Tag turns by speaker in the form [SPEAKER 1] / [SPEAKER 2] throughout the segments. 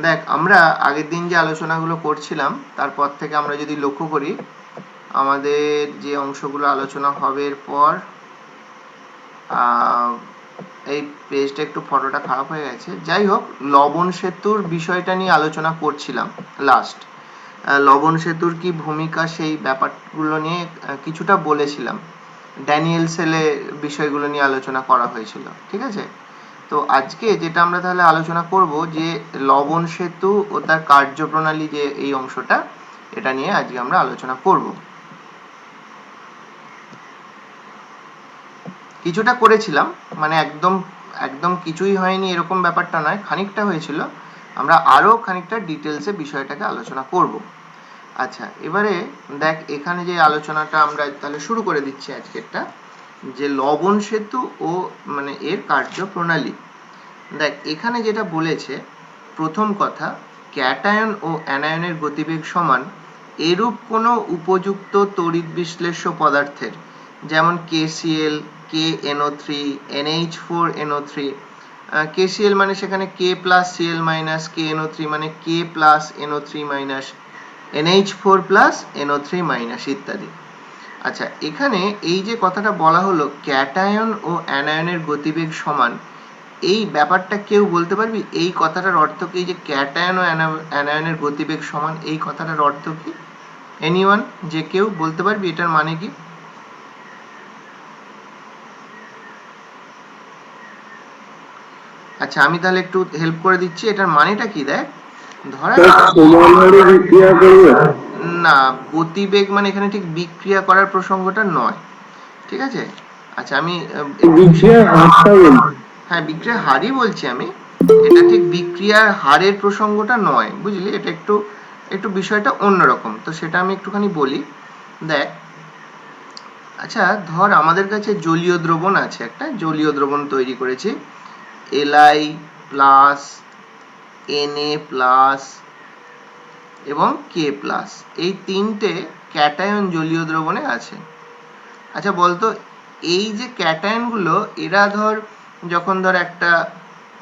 [SPEAKER 1] দেখ, আমরা আগের দিন যে আলোচনাগুলো করছিলাম তারপর থেকে আমরা যদি লক্ষ্য করি, আমাদের যে অংশগুলো আলোচনা হবে এরপর, এই পেজটা একটু ফটোটা খারাপ হয়ে গেছে, যাই হোক, লবণ সেতুর বিষয়টা নিয়ে আলোচনা করছিলাম লাস্ট। লবণ সেতুর কি ভূমিকা, সেই ব্যাপারগুলো নিয়ে কিছুটা বলেছিলাম। ড্যানিয়েল সেলে বিষয়গুলো নিয়ে আলোচনা করা হয়েছিল, ঠিক আছে? তো আজকে যেটা আমরা তাহলে আলোচনা করব, যে লবণ সেতু ও তার কার্যপ্রণালী, যে এই অংশটা, এটা নিয়ে আজকে আমরা আলোচনা করব। কিছুটা করেছিলাম, মানে একদম একদম কিছুই হয়নি এরকম ব্যাপারটা নয়, খানিকটা হয়েছিল। আমরা আরো খানিকটা ডিটেলসে বিষয়টাকে আলোচনা করব। আচ্ছা, এবারে দেখ, এখানে যে আলোচনাটা আমরা তাহলে শুরু করে দিচ্ছি আজকেরটা, যে লবণ সেতু ও মানে এর কার্যপ্রণালী। দেখ, এখানে যেটা বলেছে, প্রথম কথা, ক্যাটায়ন ও অ্যানায়নের গতিবেগ সমান এরূপ কোনো উপযুক্ত তড়িৎ বিশ্লেষ্য পদার্থের, যেমন KCl, KNO3, NH4NO3, KCl মানে সেখানে K plus Cl minus, KNO3 মানে K plus NO3 minus, NH4 plus NO3 minus ইত্যাদি। আচ্ছা, এখানে এই যে কথাটা বলা হলো, ক্যাটায়ন ও অ্যানায়নের গতিবেগ সমান, এই ব্যাপারটা কেউ বলতে পারবি এই কথাটার অর্থ কি? যে ক্যাটায়ন ও অ্যানায়নের গতিবেগ সমান, এই কথাটার অর্থ কি? এনিওয়ান, যে কেউ বলতে পারবি এটার মানে কি? আচ্ছা, আমি তাহলে একটু হেল্প করে দিচ্ছি, এটার মানেটা কি দেখ। ধরা না, গতিবেগ মানে এখানে ঠিক বিক্রিয়া করার প্রসঙ্গটা নয়, ঠিক আছে? আচ্ছা, আমি হ্যাঁ, বিক্রিয়ার হারই বলছি আমি, এটা ঠিক বিক্রিয়ার হারের প্রসঙ্গটা নয়, বুঝলি? এটা একটু একটু বিষয়টা অন্যরকম, তো সেটা আমি একটুখানি বলি। দেখ, আচ্ছা ধর আমাদের কাছে জলীয় দ্রবণ আছে, একটা জলীয় দ্রবণ তৈরি করেছি, Li প্লাস, Na প্লাস এবং K প্লাস, এই তিনটে ক্যাটায়ন জলীয় দ্রবণে আছে। আচ্ছা বলতো, এই যে ক্যাটায়ন গুলো, এরা ধর যখন ধর একটা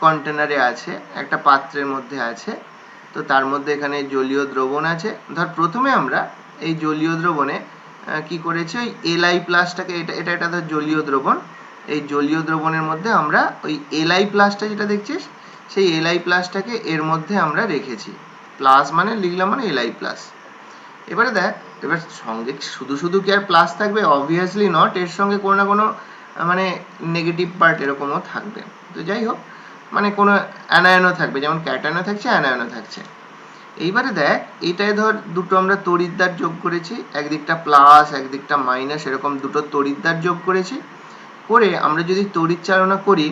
[SPEAKER 1] কন্টেনারে আছে, একটা পাত্রের মধ্যে আছে, তো তার মধ্যে এখানে জলীয় দ্রবণ আছে। ধর প্রথমে আমরা এই জলীয় দ্রবণে কি করেছি, ওই Li প্লাসটাকে, এটা এটা ধর জলীয় দ্রবণ, এই জলীয় দ্রবণের মধ্যে আমরা ওই Li প্লাসটা যেটা দেখছিস, সেই Li প্লাসটাকে এর মধ্যে আমরা রেখেছি। প্লাস মানে লিখলাম মানে Li প্লাস। এবারে দেখ, এবার সঙ্গে শুধু শুধু কি আর প্লাস থাকবে? অবভিয়াসলি নট, এর সঙ্গে কোনো না কোনো মানে নেগেটিভ পার্ট এরকমও থাকবে। তো যাই হোক, মানে কোনো অ্যানায়নও থাকবে, যেমন ক্যাটায়নও থাকছে, অ্যানায়নও থাকছে। এইবারে দেখ, এটাই ধর দুটো আমরা তড়িৎদ্বার যোগ করেছি, একদিকটা প্লাস একদিকটা মাইনাস, এরকম দুটো তড়িৎদ্বার যোগ করেছি। করে আমরা যদি তড়িৎ চালনা করি,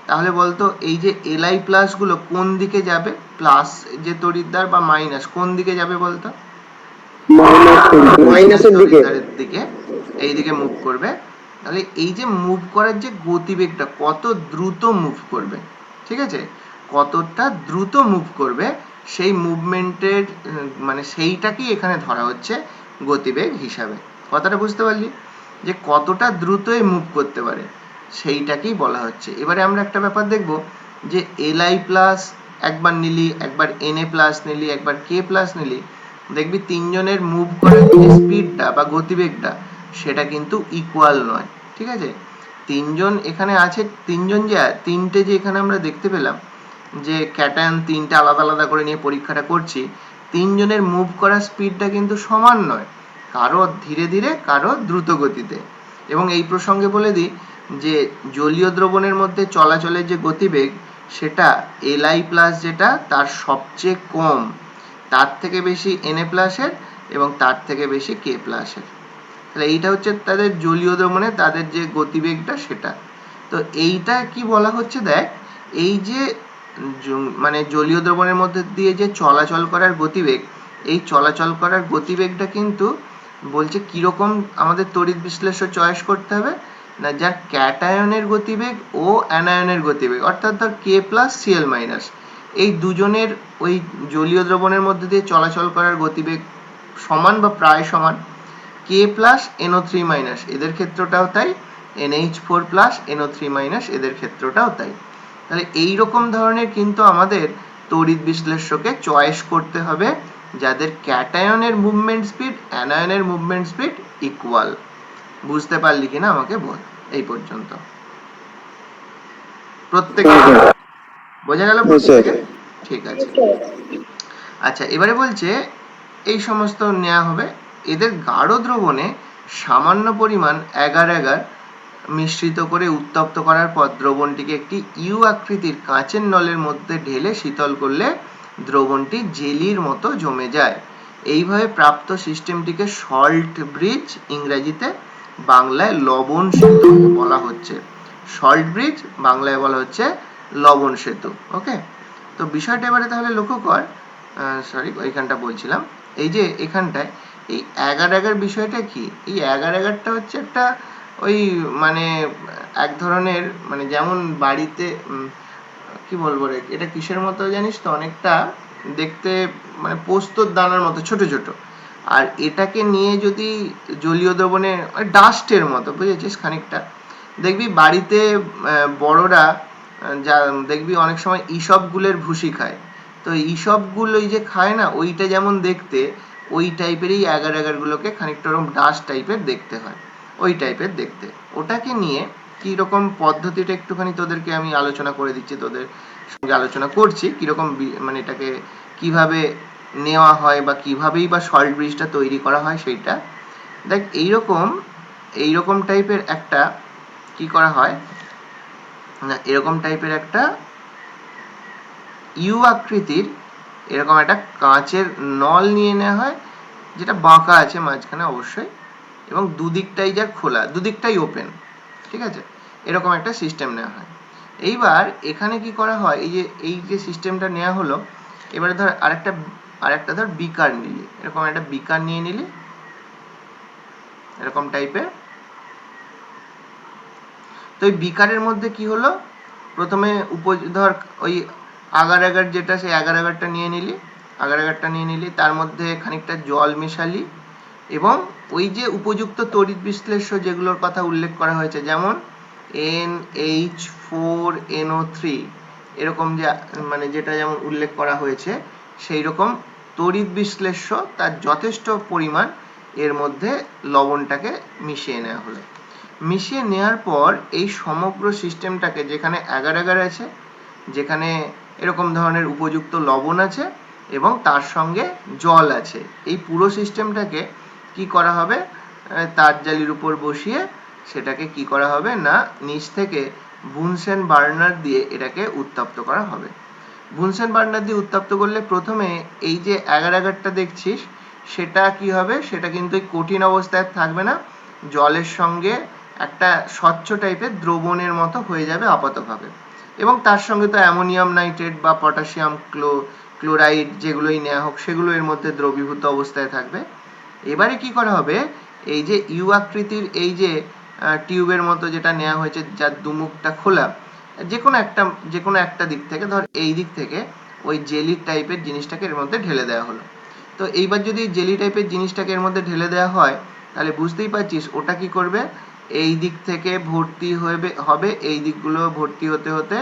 [SPEAKER 1] তাহলে বলতো এই যে Li প্লাস গুলো কোন দিকে যাবে? প্লাস যে তড়িৎদ্বার বা মাইনাস কোন দিকে যাবে বলতো? মাইনাসের দিকে, এই দিকে মুভ করবে। তাহলে এই যে মুভ করার যে গতিবেগটা, কত দ্রুত মুভ করবে, ঠিক আছে? কতটা দ্রুত মুভ করবে, সেই মুভমেন্টের মানে সেইটাকেই এখানে ধরা হচ্ছে গতিবেগ হিসাবে। কথাটা বুঝতে পারলি? যে কতটা দ্রুত মুভ করতে পারে, সেইটাকেই বলা হচ্ছে। এবারে আমরা একটা ব্যাপার দেখব, যে Li প্লাস একবার নিলি, একবার Na প্লাস নিলি, একবার K প্লাস নিলি, দেখবি তিনজনের মুভ করার যে স্পিডটা বা গতিবেগটা, সেটা কিন্তু ইকুয়াল নয়, ঠিক আছে? তিনজন এখানে আছে, তিনজন যে তিনটে যে এখানে আমরা দেখতে পেলাম, যে ক্যাটায়ন তিনটে আলাদা আলাদা করে নিয়ে পরীক্ষাটা করছি, তিনজনের মুভ করার স্পিডটা কিন্তু সমান নয়, কারো ধীরে ধীরে, কারো দ্রুত গতিতে। এবং এই প্রসঙ্গে বলে দিই, যে জলীয় দ্রবণের মধ্যে চলাচলের যে গতিবেগ, সেটা Li প্লাস যেটা, তার সবচেয়ে কম, তার থেকে বেশি Na প্লাসের, এবং তার থেকে বেশি K প্লাসের। তাহলে এইটা হচ্ছে তাদের জলীয় দ্রবণে তাদের যে গতিবেগটা, সেটা। তো এইটা কি বলা হচ্ছে দেখ, এই যে মানে জলীয় দ্রবণের মধ্যে দিয়ে যে চলাচল করার গতিবেগ, এই চলাচল করার গতিবেগটা কিন্তু বলছে কিরকম আমাদের তড়িৎ বিশ্লেষ্য চয়েস করতে হবে না, যার ক্যাটায়নের গতিবেগ ও অ্যানায়নের গতিবেগ, অর্থাৎ ধর K প্লাস Cl মাইনাস, এই দুজনের ওই জলীয় দ্রবণের মধ্যে দিয়ে চলাচল করার গতিবেগ সমান বা প্রায় সমান। K প্লাস NO3 মাইনাস, এদের ক্ষেত্রটাও তাই, NH4 প্লাস NO3 মাইনাস, এদের ক্ষেত্রটাও তাই। তাহলে এইরকম ধরনের কিন্তু আমাদের তড়িৎ বিশ্লেষ্যকে চয়েস করতে হবে যাদের ক্যাটায়নের মুভমেন্ট স্পিড অ্যানায়নের মুভমেন্ট স্পিড ইকুয়াল। বুঝতে পারলি কিনা আমাকে বল এই পর্যন্ত? প্রত্যেকে বোঝা গেল প্রত্যেকে? ঠিক আছে। আচ্ছা, এবারে বলছে এই সমস্ত নেওয়া হবে, এদের গাঢ় দ্রবণে সামান্য পরিমাণ এগার এগার মিশ্রিত করে উত্তপ্ত করার পর দ্রবণটিকে একটি ইউ আকৃতির কাঁচের নলের মধ্যে ঢেলে শীতল করলে দ্রবণটি জেলির মতো জমে যায়। এইভাবে প্রাপ্ত সিস্টেমটিকে সল্ট ব্রিজ, ইংরেজিতে, বাংলায় লবণ সেতু বলা হচ্ছে। সল্ট ব্রিজ, বাংলায় বলা হচ্ছে লবণ সেতু। ওকে, তো বিষয়টা এবারে তাহলে লক্ষ্য কর। সরি, ওইখানটা বলছিলাম, এই যে এখানটায় এই এগার এগার বিষয়টা কি? এই এগার এগারটা হচ্ছে একটা ওই মানে এক ধরনের, মানে যেমন বাড়িতে কি বলবো রে, এটা কিসের মতো জানিস তো, অনেকটা দেখতে মানে পোস্তর দানার মতো ছোট ছোট, আর এটাকে নিয়ে যদি জলীয় দ্রবণে ডাস্টের মতো, বুঝেছিস খানিকটা। দেখবি বাড়িতে বড়রা যা দেখবি অনেক সময় ইসব গুলের ভুসি খায়, তো ইসব গুল ওই যে খায় না, ওইটা যেমন দেখতে ওই টাইপেরই এগার এগার গুলোকে খানিকটা ওরকম ডাস্ট টাইপের দেখতে হয়, ওই টাইপের দেখতে। ওটাকে নিয়ে কি রকম পদ্ধতিটা একটুখানি তোদেরকে আমি আলোচনা করে দিচ্ছি, তোদের সঙ্গে আলোচনা করছি কিরকম মানে এটাকে কিভাবে নেওয়া হয় বা কিভাবেই বা সল্ট ব্রিজটা তৈরি করা হয় সেইটা দেখ। এইরকম টাইপের একটা কি করা হয় না, এরকম টাইপের একটা ইউ আকৃতির এরকম একটা কাঁচের নল নিয়ে নেওয়া হয়, যেটা বাঁকা আছে মাঝখানে অবশ্যই, এবং দুদিকটাই যা খোলা, দুদিকটাই ওপেন, ঠিক আছে, এরকম একটা সিস্টেম নেওয়া হয়। এইবার এখানে কি করা হয়, এই যে সিস্টেমটা নেওয়া হলো, এবারে ধর আরেকটা ধর বিকার নিলি, এরকম একটা বিকার নিয়ে নিলি এরকম টাইপের। তো এই বিকারের মধ্যে কি হলো, প্রথমে ধর ওই আগার আগার যেটা, সেই আগার আগারটা নিয়ে নিলি, তার মধ্যে খানিকটা জল মেশালি, এবং ওই যে উপযুক্ত তড়িৎ বিশ্লেষ্য যেগুলোর কথা উল্লেখ করা হয়েছে, যেমন NH4NO3 এরকম যে মানে যেটা যেমন উল্লেখ করা হয়েছে, সেই রকম তড়িৎ বিশ্লেষ্য তার যথেষ্ট পরিমাণ এর মধ্যে লবণটাকে মিশিয়ে নেওয়া হলো। মিশিয়ে নেওয়ার পর এই সমগ্র সিস্টেমটাকে, যেখানে এগার এগার আছে, যেখানে এরকম ধরনের উপযুক্ত লবণ আছে এবং তার সঙ্গে জল আছে, এই পুরো সিস্টেমটাকে কি করা হবে, তার জালির উপর বসিয়ে সেটাকে কি করা হবে না, নিচ থেকে বুনসেন বার্নার দিয়ে এটাকে উত্তপ্ত করা হবে। বুনসেন বার্নার দিয়ে উত্তপ্ত করলে প্রথমে এই যে এগার এগারটা দেখছিস, সেটা কি হবে, সেটা কিন্তু কঠিন অবস্থায় থাকবে না, জলের সঙ্গে একটা স্বচ্ছ টাইপের দ্রবণের মতো হয়ে যাবে আপাতভাবে, এবং তার সঙ্গে তো অ্যামোনিয়াম নাইট্রেট বা পটাশিয়াম ক্লোরাইড যেগুলোই নেওয়া হোক, সেগুলো এর মধ্যে দ্রবীভূত অবস্থায় থাকবে। এবারে কি করা হবে, এই যে ইউ আকৃতির এই যে টিউবের মতো যেটা নেওয়া হয়েছে, যার দুমুখটা খোলা, যে কোনো একটা দিক থেকে, ধর এই দিক থেকে ওই জেলি টাইপের জিনিসটাকে এর মধ্যে ঢেলে দেওয়া হলো। তো এইবার যদি জেলি টাইপের জিনিসটাকে এর মধ্যে ঢেলে দেওয়া হয়, তাহলে বুঝতেই পারছিস ওটা কি করবে, এই দিক থেকে ভর্তি হবে, এই দিকগুলো ভর্তি হতে হতে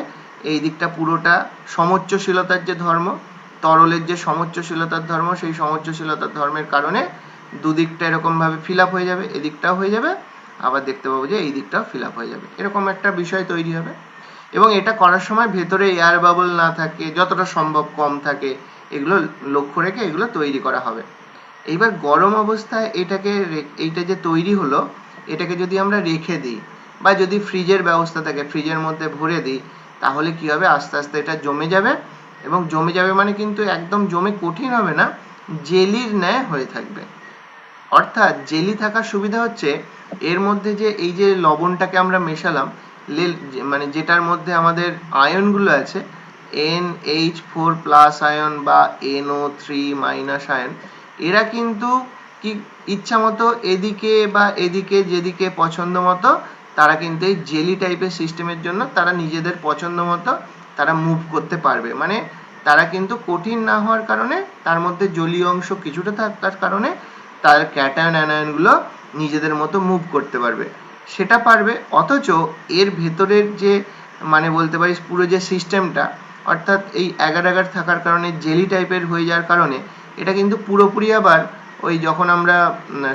[SPEAKER 1] এই দিকটা পুরোটা সমোচ্চশীলতার যে ধর্ম, তরলের যে সমোচ্চশীলতার ধর্ম, সেই সমোচ্চশীলতার ধর্মের কারণে দুদিকটা এরকম ভাবে ফিল আপ হয়ে যাবে, এদিকটাও হয়ে যাবে, আবার দেখতে পাবো যে এই দিকটাও ফিল আপ হয়ে যাবে, এরকম একটা বিষয় তৈরি হবে। এবং এটা করার সময় ভেতরে এয়ার বাবল না থাকে, যতটা সম্ভব কম থাকে, এগুলো লক্ষ্য রেখে এগুলো তৈরি করা হবে। এইবার গরম অবস্থায় এইটা যে তৈরি হলো, এটাকে যদি আমরা রেখে দিই বা যদি ফ্রিজের ব্যবস্থা থাকে ফ্রিজের মধ্যে ভরে দিই, তাহলে কি হবে, আস্তে আস্তে এটা জমে যাবে, এবং জমে যাবে মানে কিন্তু একদম জমে কঠিন হবে না, জেলির ন্যায় হয়ে থাকবে। অর্থাৎ জেলি থাকার সুবিধা হচ্ছে এর মধ্যে যে এই যে লবণটাকে আমরা মেশালাম, মানে যেটার মধ্যে আমাদের আয়নগুলো আছে, NH4+ আয়ন বা NO3- আয়ন, এরা কিন্তু কি ইচ্ছা মতো এদিকে বা এদিকে যেদিকে পছন্দ মতো তারা কিন্তু এই জেলি টাইপের সিস্টেমের জন্য তারা নিজেদের পছন্দ মতো তারা মুভ করতে পারবে। মানে তারা কিন্তু কঠিন না হওয়ার কারণে, তার মধ্যে জলীয় অংশ কিছুটা থাকার কারণে তার ক্যাটায়ন অ্যানায়নগুলো নিজেদের মতো মুভ করতে পারবে, সেটা পারবে। অথচ এর ভেতরের যে মানে বলতে পারিস পুরো যে সিস্টেমটা, অর্থাৎ এই অ্যাগার অ্যাগার থাকার কারণে জেলি টাইপের হয়ে যাওয়ার কারণে এটা কিন্তু পুরোপুরি আবার ওই যখন আমরা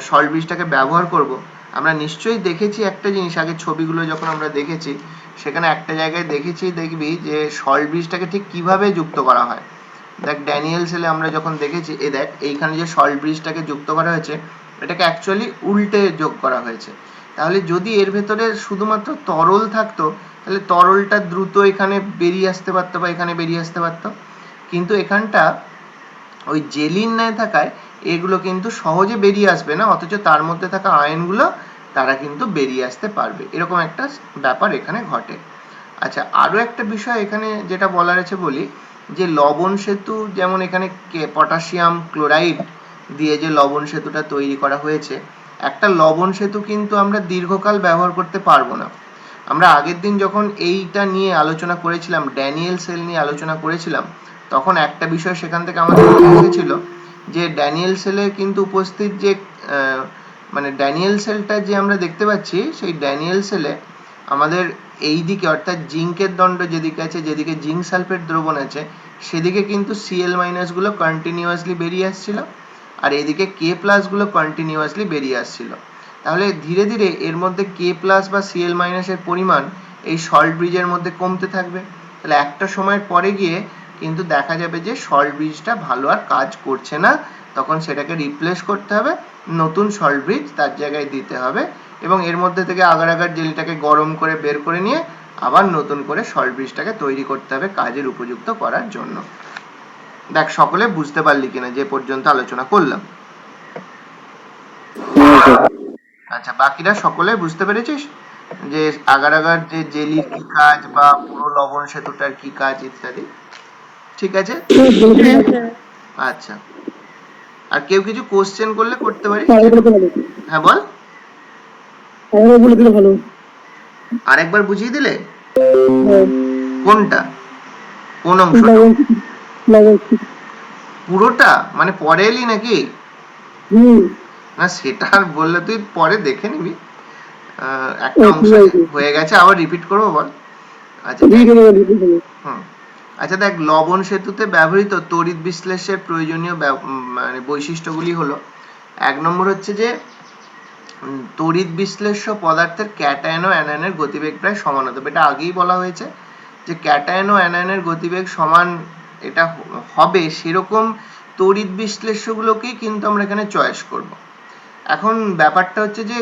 [SPEAKER 1] সল্ট ব্রিজটাকে ব্যবহার করব, আমরা নিশ্চয়ই দেখেছি একটা জিনিস, আগে ছবিগুলো যখন আমরা দেখেছি সেখানে একটা জায়গায় দেখবি যে সল্ট ব্রিজটাকে ঠিক কিভাবে যুক্ত করা হয়। দেখ ড্যানিয়েল সেলে আমরা যখন দেখেছি, দেখ এইখানে যে সল্ট ব্রিজটাকে যুক্ত করা হয়েছে এটাকে অ্যাকচুয়ালি উল্টে যোগ করা হয়েছে। তাহলে যদি এর ভেতরে শুধুমাত্র তরল থাকতো তাহলে তরলটা দ্রুত এখানে বেরিয়ে আসতে পারতো বা এখানে বেরিয়ে আসতে পারতো, কিন্তু এখানটা ওই জেলির ন্যায় থাকায় এগুলো কিন্তু সহজে বেরিয়ে আসবে না, অথচ তার মধ্যে থাকা আয়নগুলো তারা কিন্তু বেরিয়ে আসতে পারবে, এরকম একটা ব্যাপার এখানে ঘটে। আচ্ছা, আরো একটা বিষয় এখানে যেটা বলার আছে বলি, যে লবণ সেতু, যেমন এখানে পটাশিয়াম ক্লোরাইড দিয়ে যে লবণ সেতুটা তৈরি করা হয়েছে, একটা লবণ সেতু কিন্তু আমরা দীর্ঘকাল ব্যবহার করতে পারবো না। আমরা আগের দিন যখন এইটা নিয়ে আলোচনা করেছিলাম, ড্যানিয়েল সেল নিয়ে আলোচনা করেছিলাম, তখন একটা বিষয় সেখান থেকে আমাদের এসেছিল যে ড্যানিয়েল সেলে কিন্তু উপস্থিত যে মানে ড্যানিয়েল সেলটা যে আমরা দেখতে পাচ্ছি, সেই ড্যানিয়েল সেলে আমাদের এই দিকে অর্থাৎ জিঙ্কের দণ্ড যেদিকে আছে, যেদিকে জিঙ্ক সালফেট দ্রবণ আছে, সেদিকে কিন্তু Cl- গুলো কন্টিনিউয়াসলি বেরিয়ে আসছিল, আর এদিকে K+ গুলো কন্টিনিউয়াসলি বেরিয়ে আসছিল। তাহলে ধীরে ধীরে এর মধ্যে K+ বা Cl- এর পরিমাণ এই সল্ট ব্রিজের মধ্যে কমতে থাকবে। তাহলে একটা সময়ের পরে গিয়ে কিন্তু দেখা যাবে যে সল্ট ব্রিজটা ভালো আর কাজ করছে না, তখন সেটাকে রিপ্লেস করতে হবে, নতুন সল্ট ব্রিজ তার জায়গায় দিতে হবে, এবং এর মধ্যে থেকে আগার আগার জেলিটাকে গরম করে বের করে নিয়ে আবার নতুন করে সল্ট ব্রিজটাকে তৈরি করতে হবে কাজের উপযুক্ত করার জন্য। দেখ সকলে বুঝতে পারলি কিনা যে পর্যন্ত আলোচনা করলাম? আচ্ছা, বাকিরা সকলে বুঝতে পেরেছিস যে আগার আগার যে জেলির কি কাজ বা পুরো লবণ সেতুটার কি কাজ ইত্যাদি? ঠিক আছে, আচ্ছা। আর কেউ কিছু কোশ্চেন করলে করতে পারিস। হ্যাঁ বল, আরেকবার বুঝিয়ে দিলে? কোনটা, কোন অংশটা? পুরোটা মানে পরে এলি নাকি? না সেটা আর বললে তুই পরে দেখে নিবি, একটা অংশ হয়ে গেছে, আবার রিপিট করবো বল? আচ্ছা হুম, আচ্ছা দেখ, লবণ সেতুতে ব্যবহৃত তড়িৎ বিশ্লেষের প্রয়োজনীয় মানে বৈশিষ্ট্যগুলি হলো, 1 নম্বর হচ্ছে যে তড়িৎ বিশ্লেষ্য পদার্থের ক্যাটায়ন ও অ্যানায়নের গতিবেগ প্রায় সমান হতে হবে। এটা আগেই বলা হয়েছে যে ক্যাটায়ন ও অ্যানায়নের গতিবেগ সমান এটা হবে, সেরকম তড়িৎ বিশ্লেষ্যগুলোকেই কিন্তু আমরা এখানে চয়েস করব। এখন ব্যাপারটা হচ্ছে যে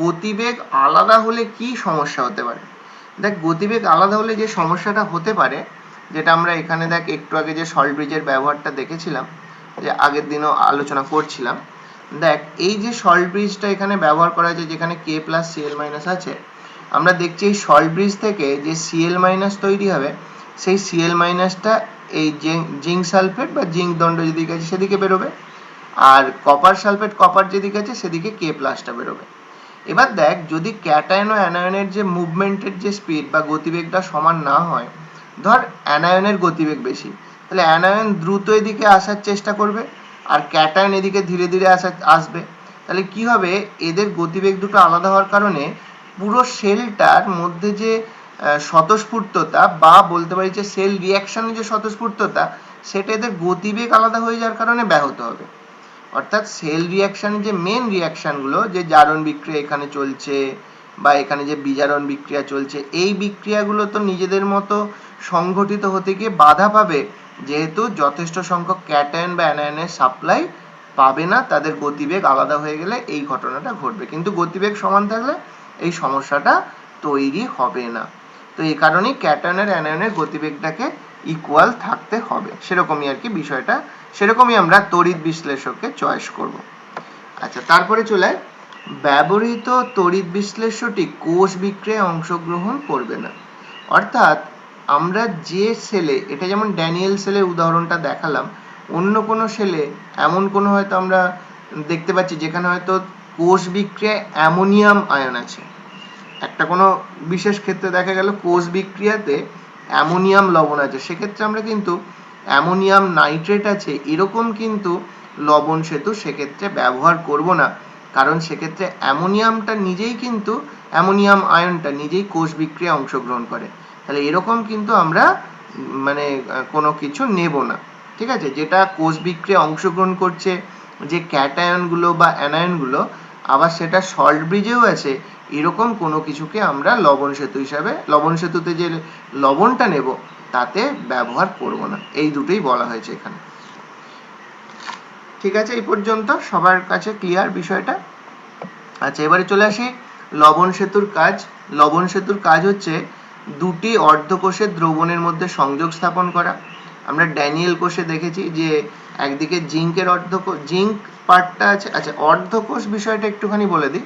[SPEAKER 1] গতিবেগ আলাদা হলে কি সমস্যা হতে পারে। দেখ, গতিবেগ আলাদা হলে যে সমস্যাটা হতে পারে, যেটা আমরা এখানে দেখ একটু আগে যে সল্ট ব্রিজের ব্যবহারটা দেখেছিলাম, যে আগের দিনও আলোচনা করছিলাম, দেখ এই যে সল্ট ব্রিজটা এখানে ব্যবহার করা হয়েছে, যেখানে K+ Cl- আছে, আমরা দেখছি এই সল্ট ব্রিজ থেকে যে Cl- তৈরি হবে, সেই Cl- এই জিঙ্ক সালফেট বা জিঙ্ক দণ্ড যেদিকে আছে সেদিকে বেরোবে, আর কপার সালফেট কপার যেদিকে আছে সেদিকে K+ বেরোবে। এবার দেখ, যদি ক্যাটায়ন ও অ্যানায়নের যে মুভমেন্টের যে স্পিড বা গতিবেগটা সমান না হয়, ধর অ্যানায়নের গতিবেগ বেশি, তাহলে অ্যানায়ন দ্রুত এদিকে আসার চেষ্টা করবে আর ক্যাটায়ন এদিকে ধীরে ধীরে আসবে। তাহলে কি হবে, এদের গতিবেগ দুটো আলাদা হওয়ার কারণে পুরো সেলটার মধ্যে যে স্বতঃস্ফূর্ততা বা বলতে পারি যে সেল রিয়াকশনের যে স্বতঃস্ফূর্ততা, সেটা এদের গতিবেগ আলাদা হয়ে যাওয়ার কারণে ব্যাহত হবে। অর্থাৎ সেল রিয়াকশনের যে মেন রিয়াকশনগুলো, যে জারণ বিক্রিয়া এখানে চলছে বা এখানে যে বিজারণ বিক্রিয়া চলছে, এই বিক্রিয়াগুলো তো নিজেদের মতো সংঘটিত হতে গিয়ে বাধা পাবে, যেহেতু যথেষ্ট সংখ্যক ক্যাটায়ন বা অ্যানায়নের সাপ্লাই পাবে না, তাদের গতিবেগ আলাদা হয়ে গেলে এই ঘটনাটা ঘটবে, কিন্তু গতিবেগ সমান থাকলে এই সমস্যাটা তৈরি হবে না। তো এই কারণেই ক্যাটায়ন আর অ্যানায়নের গতিবেগটাকে ইকুয়াল থাকতে হবে, সেরকমই আর কি বিষয়টা, সেরকমই আমরা তড়িৎ বিশ্লেষককে চয়েস করব। আচ্ছা, তারপরে চলে ব্যবহৃত তড়িৎ বিশ্লেষ্যটি কোষ বিক্রিয়ায় অংশগ্রহণ করবে না। অর্থাৎ আমরা যে সেলে, এটা যেমন ড্যানিয়েল সেলের উদাহরণটা দেখালাম, অন্য কোনো সেলে এমন কোনো হয়তো আমরা দেখতে পাচ্ছি যেখানে হয়তো কোষ বিক্রিয়ায় অ্যামোনিয়াম আয়ন আছে, একটা কোনো বিশেষ ক্ষেত্রে দেখা গেল কোষ বিক্রিয়াতে অ্যামোনিয়াম লবণ আছে, সেক্ষেত্রে আমরা কিন্তু অ্যামোনিয়াম নাইট্রেট আছে এরকম কিন্তু লবণ সেতু সেক্ষেত্রে ব্যবহার করব না, কারণ সেক্ষেত্রে অ্যামোনিয়ামটা নিজেই কিন্তু, অ্যামোনিয়াম আয়নটা নিজেই কোষ বিক্রিয়ায় অংশগ্রহণ করে। তাহলে এরকম কিন্তু আমরা মানে কোনো কিছু নেব না, ঠিক আছে। যেটা কোষ বিক্রিয়া অংশগ্রহণ করছে যে ক্যাটায়নগুলো বা অ্যানায়নগুলো, আবার সেটা সল্ট ব্রিজেও আছে, এরকম কোনো কিছুকে আমরা লবণ সেতু হিসাবে, লবণ সেতুতে যে লবণটা নেব তাতে ব্যবহার করব না। এই দুটোই বলা হয়েছে এখানে। ঠিক আছে, এই পর্যন্ত সবার কাছে ক্লিয়ার বিষয়টা? আচ্ছা, এবারে চলে আসি লবণ সেতুর কাজ। লবণ সেতুর কাজ হচ্ছে দুটি অর্ধকোষের দ্রবণের মধ্যে সংযোগ স্থাপন করা। আমরা ড্যানিয়েল কোষে দেখেছি যে একদিকে জিঙ্কের জিঙ্ক পার্টটা আছে। আচ্ছা, অর্ধকোষ বিষয়টা একটুখানি বলে দিই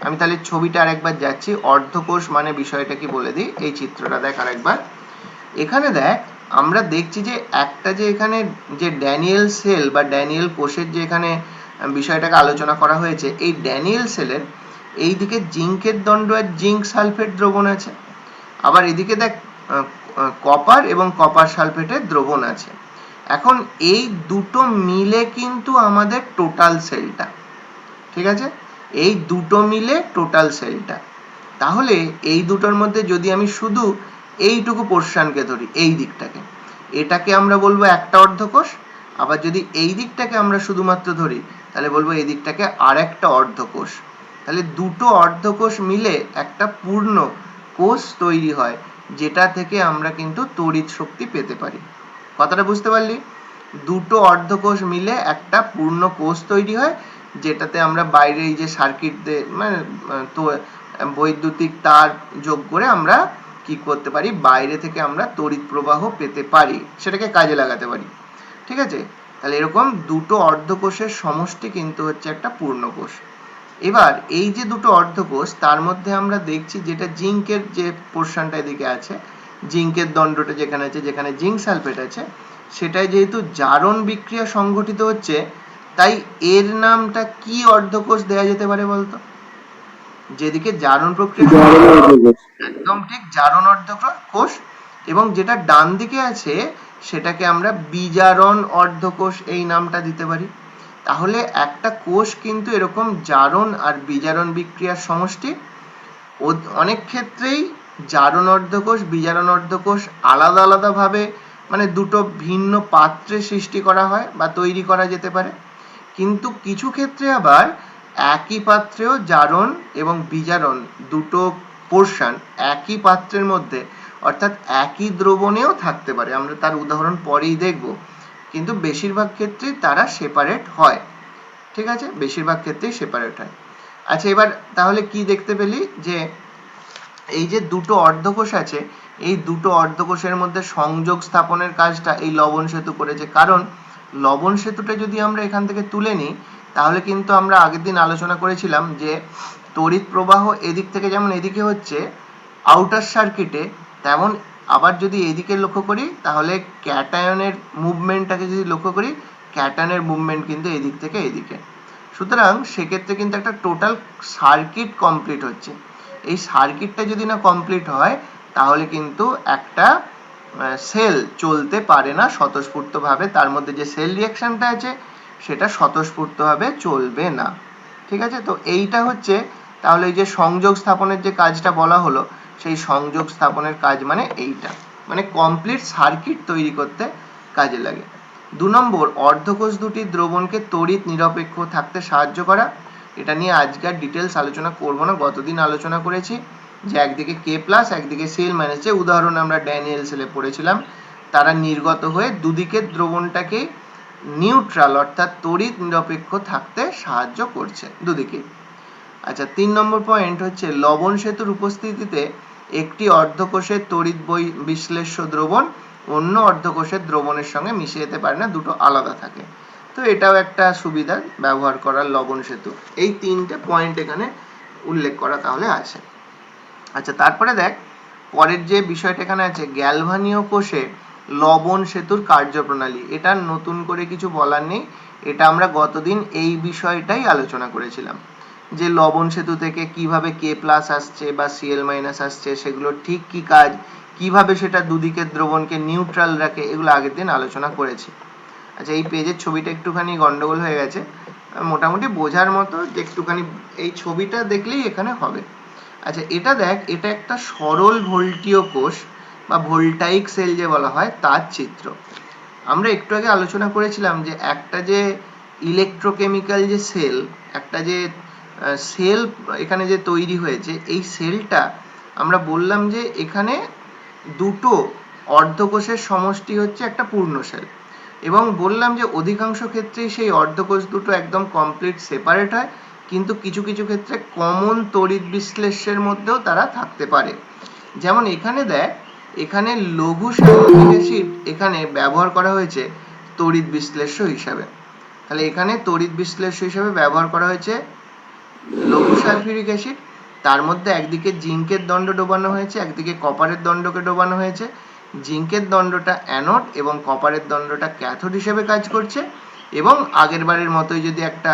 [SPEAKER 1] আমি, তাহলে ছবিটা আরেকবার যাচ্ছি। অর্ধকোষ মানে বিষয়টা কি বলে দিই, এই চিত্রটা দেখ আরেকবার। এখানে দেখ, আমরা দেখছি যে একটা যে এখানে যে ড্যানিয়েল সেল বা ড্যানিয়েল কোষের যে এখানে বিষয়টাকে আলোচনা করা হয়েছে, এই ড্যানিয়েল সেলের এইদিকে জিঙ্কের দণ্ড আর জিঙ্ক সালফেট দ্রবণ আছে, আবার এদিকে দেখ কপার এবং কপার সালফেটের দ্রবণ আছে। এখন এই দুটো মিলে কিন্তু আমাদের টোটাল সেলটা, ঠিক আছে, এই দুটো মিলে টোটাল সেলটা। তাহলে এই দুটোর মধ্যে যদি আমি শুধু এইটুকু পোর্শনকে ধরি, এই দিকটাকে, এটাকে আমরা বলবো একটা অর্ধকোষ। আবার যদি এই দিকটাকে আমরা শুধুমাত্র ধরি, তাহলে বলবো এই দিকটাকে আর একটা অর্ধকোষ। তাহলে দুটো অর্ধকোষ মিলে একটা পূর্ণ কোষ তৈরি হয়, যেটা থেকে আমরা কিন্তু তড়িৎ শক্তি পেতে পারি। কথাটা বুঝতে পারলি? দুটো অর্ধকোষ মিলে একটা পূর্ণ কোষ তৈরি হয়, যেটাতে আমরা বাইরে এই যে সার্কিট মানে তো বৈদ্যুতিক তার যোগ করে আমরা কি করতে পারি, বাইরে থেকে আমরা তড়িৎ প্রবাহ পেতে পারি, সেটাকে কাজে লাগাতে পারি। ঠিক আছে, তাহলে এরকম দুটো অর্ধকোষের সমষ্টি কিন্তু হচ্ছে একটা পূর্ণকোষ। এবার এই যে দুটো অর্ধকোষ, তার মধ্যে আমরা দেখছি যেটা জিঙ্কের যে পোর্শনটা এদিকে আছে, জিঙ্কের দণ্ডটা যেখানে আছে, যেখানে জিঙ্ক সালফেট আছে, সেটাই যেহেতু জারণ বিক্রিয়া সংঘটিত হচ্ছে, তাই এর নামটা কি অর্ধকোষ দেয়া যেতে পারে বলতো? যেদিকে জারণ প্রক্রিয়া, একদম ঠিক, জারণ অর্ধকোষ। এবং যেটা ডান দিকে আছে সেটাকে আমরা বিজারণ অর্ধকোষ এই নামটা দিতে পারি। তাহলে একটা কোষ কিন্তু এরকম জারণ আর বিজারণ বিক্রিয়ার সমষ্টি। অনেক ক্ষেত্রেই জারণ অর্ধকোষ, বিজারণ অর্ধকোষ আলাদা আলাদা ভাবে, মানে দুটো ভিন্ন পাত্রে সৃষ্টি করা হয় বা তৈরি করা যেতে পারে। কিন্তু কিছু ক্ষেত্রে আবার একই পাত্রেও জারণ এবং বিজারণ দুটো পোর্শন একই পাত্রের মধ্যে, অর্থাৎ একই দ্রবণেও থাকতে পারে। আমরা তার উদাহরণ পরেই দেখব, কিন্তু বেশিরভাগ ক্ষেত্রেই তারা সেপারেট হয়। ঠিক আছে, বেশিরভাগ ক্ষেত্রেই সেপারেট হয়। আচ্ছা, এবার তাহলে কি দেখতে পেলি, যে এই যে দুটো অর্ধকোষ আছে, এই দুটো অর্ধকোষের মধ্যে সংযোগ স্থাপনের কাজটা এই লবণ সেতু করেছে। কারণ লবণ সেতুটা যদি আমরা এখান থেকে তুলে নিই, তাহলে কিন্তু আমরা আগের দিন আলোচনা করেছিলাম যে তড়িৎ প্রবাহ এদিক থেকে যেমন এদিকে হচ্ছে আউটার সার্কিটে, তেমন আবার যদি এদিকে লক্ষ্য করি, তাহলে ক্যাটায়নের মুভমেন্টটাকে যদি লক্ষ্য করি, ক্যাটায়নের মুভমেন্ট কিন্তু এদিক থেকে এদিকে। সুতরাং সেক্ষেত্রে কিন্তু একটা টোটাল সার্কিট কমপ্লিট হচ্ছে। এই সার্কিটটা যদি না কমপ্লিট হয়, তাহলে কিন্তু একটা সেল চলতে পারে না স্বতঃস্ফূর্তভাবে। তার মধ্যে যে সেল রিঅ্যাকশনটা আছে সেটা স্বতঃস্ফূর্তভাবে চলবে না। ঠিক আছে, তো এইটা হচ্ছে তাহলে এই যে সংযোগ স্থাপনের যে কাজটা বলা হলো, সেই সংযোগ স্থাপনের কাজ মানে এইটা, মানে কমপ্লিট সার্কিট তৈরি করতে কাজে লাগে। 2 নম্বর, অর্ধকোষ দুটি দ্রবণকে তড়িৎ নিরপেক্ষ থাকতে সাহায্য করা। এটা নিয়ে আজকে আর ডিটেলস আলোচনা করব না, গতদিন আলোচনা করেছি যে একদিকে কে প্লাস, একদিকে সেল মাইনাস, যে উদাহরণ আমরা ড্যানিয়েল সেলে পড়েছিলাম, তারা নির্গত হয়ে দুদিকের দ্রবণটাকে নিউট্রাল অর্থাৎ তড়িৎ নিরপেক্ষ থাকতে সাহায্য করছে দুদিকে। আচ্ছা, 3 নম্বর পয়েন্ট হচ্ছে লবণ সেতুর উপস্থিতিতে একটি অর্ধকোষের তড়িৎ বিশ্লেষ্য দ্রবণ অন্য অর্ধকোষের দ্রবণের সঙ্গে মিশে যেতে পারে না, দুটো আলাদা থাকে। তো এটাও একটা সুবিধা ব্যবহার করার লবণ সেতু। এই 3টে পয়েন্ট এখানে উল্লেখ করা তাহলে আছে। আচ্ছা, তারপরে দেখ পরের যে বিষয়টা এখানে আছে, গ্যালভানীয় কোষে লবণ সেতুর কার্যপ্রণালী। এটা নতুন করে কিছু বলার নেই, এটা আমরা গতদিন এই বিষয়টাই আলোচনা করেছিলাম, যে লবণ সেতু থেকে কিভাবে কে প্লাস আসছে বা সিএল মাইনাস আসছে, সেগুলো ঠিক কি কাজ, কিভাবে সেটা দুদিকের দ্রবণকে নিউট্রাল রাখে, এগুলো আগের দিন আলোচনা করেছি। আচ্ছা, এই পেজের ছবিটা একটুখানি গন্ডগোল হয়ে গেছে, মোটামুটি বোঝার মতো, যে একটুখানি এই ছবিটা দেখলেই এখানে হবে। আচ্ছা, এটা দেখ, এটা একটা সরল ভোল্টীয় কোষ, বা ভোল্টাইক সেল যে বলা হয় তার চিত্র। আমরা একটু আগে আলোচনা করেছিলাম যে একটা যে ইলেকট্রোকেমিক্যাল যে সেল, একটা যে সেল এখানে যে তৈরি হয়েছে, এই সেলটা আমরা বললাম যে এখানে দুটো অর্ধকোষের সমষ্টি হচ্ছে একটা পূর্ণ সেল, এবং বললাম যে অধিকাংশ ক্ষেত্রেই সেই অর্ধকোষ দুটো একদম কমপ্লিট সেপারেট হয়, কিন্তু কিছু কিছু ক্ষেত্রে কমন তড়িৎ বিশ্লেষ্যের মধ্যেও তারা থাকতে পারে। যেমন এখানে দেখ, এখানে লঘু সালফিউরিক অ্যাসিড এখানে ব্যবহার করা হয়েছে তড়িৎ বিশ্লেষ্য হিসাবে। তাহলে এখানে তড়িৎ বিশ্লেষ্য হিসাবে ব্যবহার করা হয়েছে লঘু সালফিউরিক অ্যাসিড। তার মধ্যে একদিকে জিঙ্কের দণ্ড ডোবানো হয়েছে, একদিকে কপারের দণ্ডকে ডোবানো হয়েছে। জিঙ্কের দণ্ডটা অ্যানোড এবং কপারের দণ্ডটা ক্যাথোড হিসেবে কাজ করছে। এবং আগের বারের মতোই যদি একটা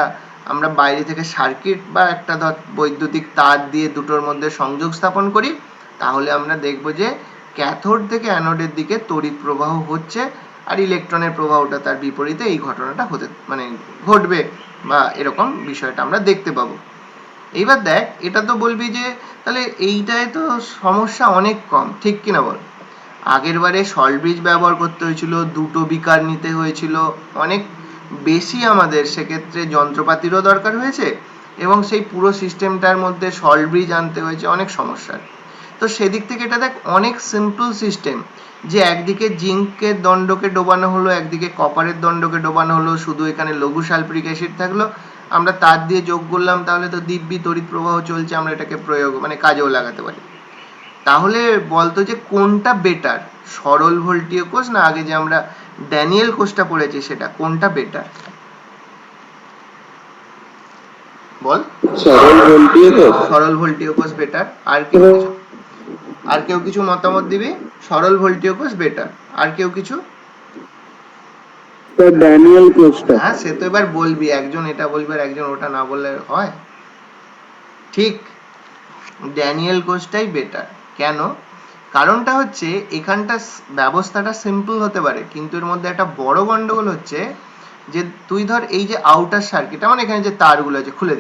[SPEAKER 1] আমরা বাইরে থেকে সার্কিট বা একটা ধর বৈদ্যুতিক তার দিয়ে দুটোর মধ্যে সংযোগ স্থাপন করি, তাহলে আমরা দেখব যে ক্যাথোড থেকে অ্যানোডের দিকে তড়িৎ প্রবাহ হচ্ছে, আর ইলেকট্রনের প্রবাহটা তার বিপরীতে এই ঘটনাটা ঘটবে, বা এরকম বিষয়টা আমরা দেখতে পাবো। এইবার দেখ, এটা তো বলবি যে তাহলে এইটায় তো সমস্যা অনেক কম, ঠিক কিনা বল? আগের বারে সল্ট ব্রিজ ব্যবহার করতে হয়েছিল, দুটো বিকার নিতে হয়েছিল, অনেক বেশি আমাদের সেক্ষেত্রে যন্ত্রপাতিরও দরকার হয়েছে, এবং সেই পুরো সিস্টেমটার মধ্যে সল্ট ব্রিজ আনতে হয়েছে, অনেক সমস্যার। তো সেদিক থেকে এটা দেখ অনেক সিম্পল সিস্টেম, যে একদিকে জিঙ্কের দণ্ডকে ডোবানো হলো, একদিকে কপারের দণ্ডকে ডোবানো হলো, শুধু এখানে লঘু সালফিউরিক অ্যাসিড থাকলো, আমরা তার দিয়ে যোগ করলাম, তাহলে তো দিব্যি তড়িৎ প্রবাহ চলছে, আমরা এটাকে কাজেও লাগাতে পারি। তাহলে বলতো যে কোনটা বেটার, সরল ভোল্টীয় কোষ না আগে যে আমরা ড্যানিয়েল কোষটা পড়েছি সেটা, কোনটা বেটার বল? সরল ভোল্টীয় কোষ বেটার। আর কেউ কিছু মতামত দিবি? সরল ভোল্টীয় কোষ বেটার। আর কেউ কিছু?
[SPEAKER 2] ড্যানিয়েল কোষটা।
[SPEAKER 1] হ্যাঁ, সে তো এবার বলবি, একজন এটা বলবে আর একজন ওটা না বললে হয়? ঠিক, ড্যানিয়েল কোষটাই বেটার। কেন? কারণটা হচ্ছে এখানটা ব্যবস্থাটা সিম্পল হতে পারে, কিন্তু এর মধ্যে একটা বড় গন্ডগোল হচ্ছে যে তুই ধর এই যে আউটার সার্কিট, মানে এখানে যে তারগুলো আছে খুলে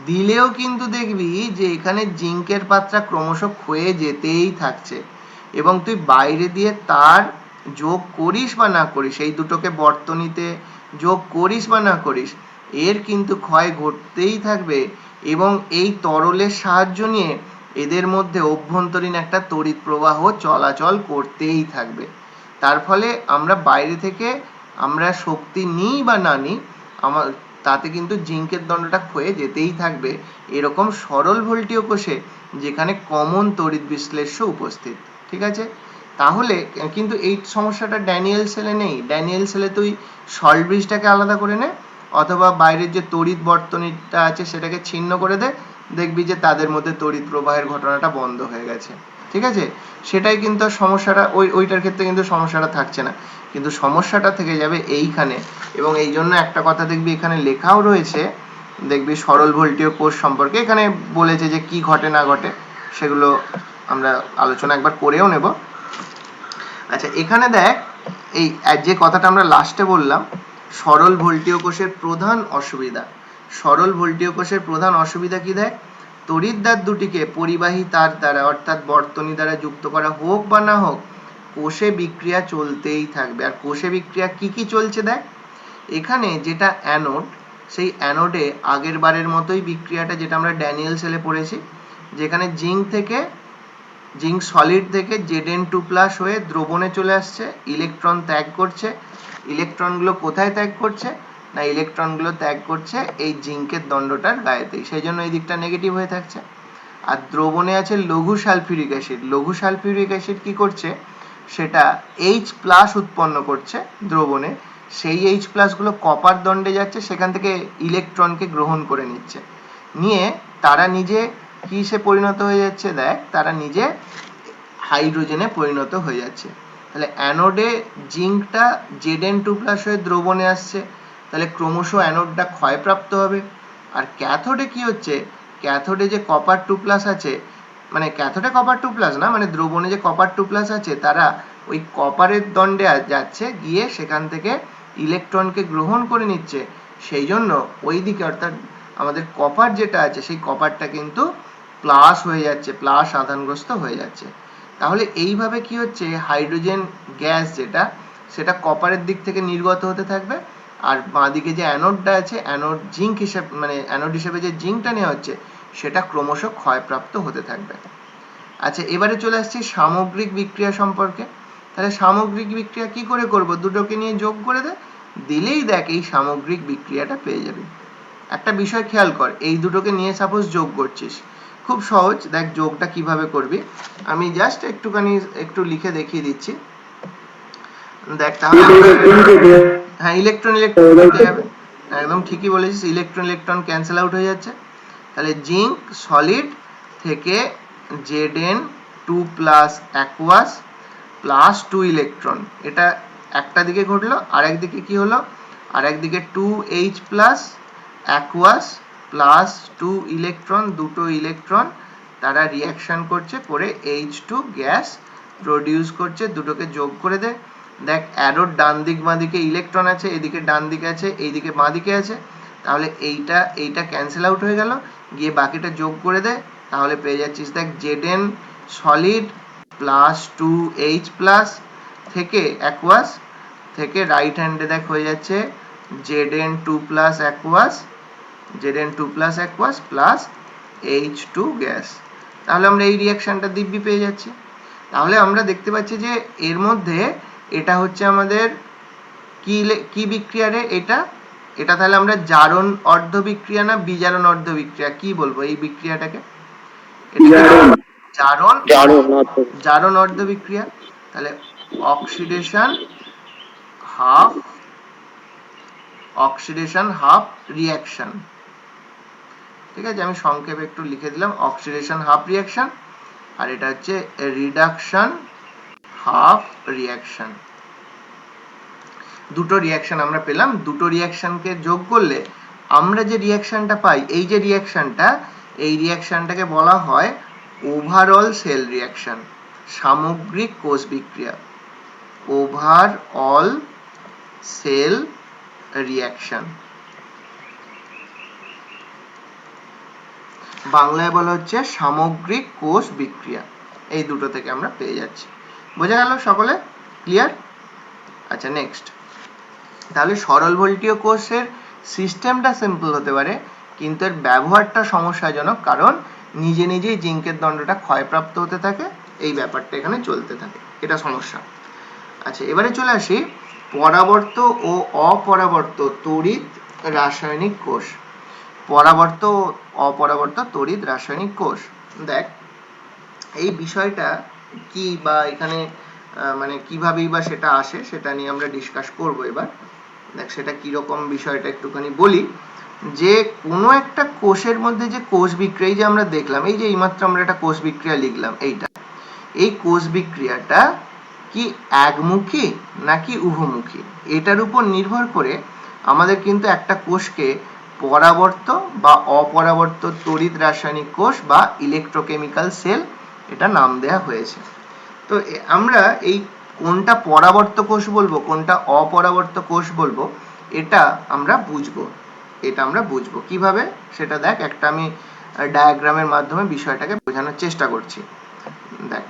[SPEAKER 1] দিলেও কিন্তু দেখবি যে এখানে জিঙ্কের পাত্রা ক্রমশ ক্ষয়ে যেতেই থাকছে, এবং তুই বাইরে দিয়ে তার যোগ করিস বা না করিস, এই দুটোকে বর্তনীতে যোগ করিস বা না করিস, এর কিন্তু ক্ষয় ঘটতেই থাকবে, এবং এই তরলের সাহায্য নিয়ে এদের মধ্যে অভ্যন্তরীণ একটা তড়িৎ প্রবাহ চলাচল করতেই থাকবে। তার ফলে আমরা বাইরে থেকে আমরা শক্তি নিই বা না নিই, তাতে কিন্তু জিঙ্কের দণ্ডটা ক্ষয়ে যেতেই থাকবে, এরকম সরল ভোল্টীয় কোষে যেখানে কমন তড়িৎ বিশ্লেষ্য উপস্থিত। ঠিক আছে? তাহলে কিন্তু এই সমস্যাটা ড্যানিয়েল সেলে নেই। ড্যানিয়েল সেলে তুই সল্ট ব্রিজটাকে আলাদা করে নে, অথবা বাইরের যে তড়িৎ বর্তনীটা আছে সেটাকে ছিন্ন করে দে, দেখবি যে তাদের মধ্যে তড়িৎ প্রবাহের ঘটনাটা বন্ধ হয়ে গেছে। ঠিক আছে? সেটাই কিন্তু সমস্যাটা, ওইটার ক্ষেত্রে কিন্তু সমস্যাটা থাকছে না, কিন্তু সমস্যাটা থেকে যাবে এইখানে। এবং এই জন্য একটা কথা দেখবি এখানে লেখাও রয়েছে, দেখবি সরল ভোল্টীয় কোষ সম্পর্কে এখানে বলেছে যে কি ঘটে না ঘটে, সেগুলো আমরা আলোচনা একবার করেও নেব। আচ্ছা, এখানে দেখ, এই যে কথাটা আমরা লাস্টে বললাম, সরল ভোল্টীয় কোষের প্রধান অসুবিধা, সরল ভোল্টীয় কোষের প্রধান অসুবিধা কি দেখ? তড়িৎদ্বার দুটিকে পরিবাহী তার দ্বারা অর্থাৎ বর্তনী দ্বারা যুক্ত করা হোক বা না হোক, কোষে বিক্রিয়া চলতেই থাকবে। আর কোষে বিক্রিয়া কি কি চলছে দেখ, এখানে যেটা অ্যানোড, সেই অ্যানোডে আগের বারের মতোই বিক্রিয়াটা যেটা আমরা ড্যানিয়েল সেলে পড়েছি, যেখানে জিঙ্ক সলিড থেকে Zn2+ হয়ে দ্রবণে চলে আসছে, ইলেকট্রন ত্যাগ করছে। ইলেকট্রনগুলো কোথায় ত্যাগ করছে? না, ইলেকট্রনগুলো ত্যাগ করছে এই জিঙ্কের দণ্ডটার গায়েতেই, সেই জন্য এই দিকটা নেগেটিভ হয়ে থাকছে। আর দ্রবণে আছে লঘু সালফিউরিক অ্যাসিড। লঘু সালফিউরিক অ্যাসিড কি করছে? সেটা H+ উৎপন্ন করছে দ্রবণে, সেই H+ গুলো কপার দণ্ডে যাচ্ছে, সেখান থেকে ইলেকট্রনকে গ্রহণ করে নিচ্ছে, নিয়ে তারা নিজে কিসে পরিণত হয়ে যাচ্ছে দেখ, তারা নিজে হাইড্রোজেনে পরিণত হয়ে যাচ্ছে। তাহলে অ্যানোডে জিঙ্কটা Zn2+ হয়ে দ্রবণে আসছে, তাহলে ক্রমশ অ্যানোডটা ক্ষয়প্রাপ্ত হবে। আর ক্যাথোডে কি হচ্ছে? ক্যাথোডে যে কপার 2+ আছে, মানে ক্যাথোডে কপার 2+ না, মানে দ্রবণে যে কপার 2+ আছে, তারা ওই কপারের দণ্ডে যাচ্ছে, গিয়ে সেখান থেকে ইলেকট্রনকে গ্রহণ করে নিচ্ছে, সেই জন্য ওই দিকে অর্থাৎ আমাদের কপার যেটা আছে সেই কপারটা কিন্তু প্লাস হয়ে যাচ্ছে, প্লাস আধানগ্রস্ত হয়ে যাচ্ছে। তাহলে এইভাবে কি হচ্ছে, হাইড্রোজেন গ্যাস যেটা সেটা কপারের দিক থেকে নির্গত হতে থাকবে, আর বাঁদিকে যে অ্যানোডটা আছে, অ্যানোড জিঙ্ক হিসেবে, মানে অ্যানোড হিসেবে যে জিঙ্কটা নেওয়া হচ্ছে সেটা ক্রমশ ক্ষয়প্রাপ্ত হতে থাকবে। আচ্ছা, এবারে চলে আসছি সামগ্রিক বিক্রিয়া সম্পর্কে। তাহলে সামগ্রিক বিক্রিয়া কি করে করব, দুটোকে নিয়ে যোগ করে দিলেই দেখ এই সামগ্রিক বিক্রিয়াটা পেয়ে যাবি। একটা বিষয় খেয়াল কর, এই দুটোকে নিয়ে সাপোজ যোগ করছিস, খুব সহজ, দেখ যোগটা কিভাবে করবি। আমি জাস্ট একটু লিখে দেখিয়ে দিচ্ছি, দেখ। তাহলে হ্যাঁ, ইলেকট্রন কেটে যাবে, একদম ঠিকই বলেছিস, ইলেকট্রন ক্যান্সেল আউট হয়ে যাচ্ছে। তাহলে জিঙ্ক সলিড থেকে Zn2+ অ্যাকুয়াস প্লাস 2 ইলেকট্রন, এটা একটা দিকে ঘটলো, আর একদিকে কি হলো, আর একদিকে 2H+ অ্যাকুয়াস প্লাস 2 ইলেকট্রন, দুটো ইলেকট্রন তারা রিঅ্যাকশন করছে, করে H2 গ্যাস প্রডিউস করছে। দুটোকে যোগ করে দেখ অ্যারোর ডান দিক বাঁ দিকে ইলেকট্রন আছে, এদিকে ডান দিকে আছে, এইদিকে বাঁ দিকে আছে, তাহলে এইটা ক্যান্সেল আউট হয়ে গেল, গিয়ে বাকিটা যোগ করে দে, তাহলে পেয়ে যাচ্ছিস দেখ Zn সলিড প্লাস 2H+ থেকে অ্যাকুয়াস, থেকে রাইট হ্যান্ডে দেখ হয়ে যাচ্ছে Zn2+ aqueous plus H2 gas. তাহলে আমরা এই রিঅ্যাকশনটা দিব্যি পেয়ে যাচ্ছি। তাহলে আমরা দেখতে পাচ্ছি যে এর মধ্যে এটা হচ্ছে আমাদের কি বিক্রিয়া রে, এটা তাহলে আমরা জারণ অর্ধ বিক্রিয়া না বিজারণ অর্ধ বিক্রিয়া কি বলবো এই বিক্রিয়াটাকে? জারণ অর্ধ বিক্রিয়া। তাহলে অক্সিডেশন হাফ রিঅ্যাকশন, ঠিক আছে, আমি সংক্ষেপে একটু লিখে দিলাম, অক্সিডেশন হাফ রিঅ্যাকশন, আর এটা হচ্ছে রিডাকশন হাফ রিঅ্যাকশন। দুটো রিঅ্যাকশন আমরা পেলাম, দুটো রিঅ্যাকশনকে যোগ করলে আমরা যে রিঅ্যাকশনটা পাই, এই যে রিঅ্যাকশনটা, এই রিঅ্যাকশনটাকে বলা হয় ওভারঅল সেল রিঅ্যাকশন, সামগ্রিক কোষ বিক্রিয়া, ওভারঅল সেল রিঅ্যাকশন, বাংলায় বলা হচ্ছে সামগ্রিক কোষ বিক্রিয়া। এই দুটো থেকে আমরা পেয়ে যাচ্ছি। বোঝা গেল সকলে? ক্লিয়ার? আচ্ছা, নেক্সট। তাহলে সরল ভোল্টীয় কোষের সিস্টেমটা সিম্পল হতে পারে, কিন্তু এর ব্যবহারটা সমস্যাজনক, কারণ নিজে নিজেই জিঙ্কের দণ্ডটা ক্ষয়প্রাপ্ত হতে থাকে, এই ব্যাপারটা এখানে চলতে থাকে, এটা সমস্যা। আচ্ছা, এবারে চলে আসি পরাবর্ত ও অপরাবর্ত তড়িৎ রাসায়নিক কোষ। পরাবর্ত ও অপরাবর্ত তড়িৎ রাসায়নিক কোষ। দেখ এই বিষয়টা কি, বা এখানে মানে কিভাবেই বা সেটা আসে, সেটা নিয়ে আমরা ডিসকাস করব এবার। দেখ সেটা কিরকম বিষয়টা একটুখানি বলি, যে কোনো একটা কোষের মধ্যে যে কোষ বিক্রিয়া যে আমরা দেখলাম, এই যে এইমাত্র আমরা একটা কোষ বিক্রিয়া লিখলাম, এই কোষ বিক্রিয়াটা কি একমুখী নাকি উভমুখী, এটার উপর নির্ভর করে আমাদের কিন্তু একটা কোষকে পরাবর্ত বা অপরাবর্ত তড়িৎ রাসায়নিক কোষ বা ইলেকট্রোকেমিক্যাল সেল এটা নাম দেয়া হয়েছে। তো আমরা এই কোনটা পরাবর্ত কোষ বলবো, কোনটা অপরাবর্ত কোষ বলবো, এটা আমরা বুঝবো কিভাবে, সেটা দেখ একটা আমি ডায়াগ্রামের মাধ্যমে বিষয়টাকে বোঝানোর চেষ্টা করছি। দেখ,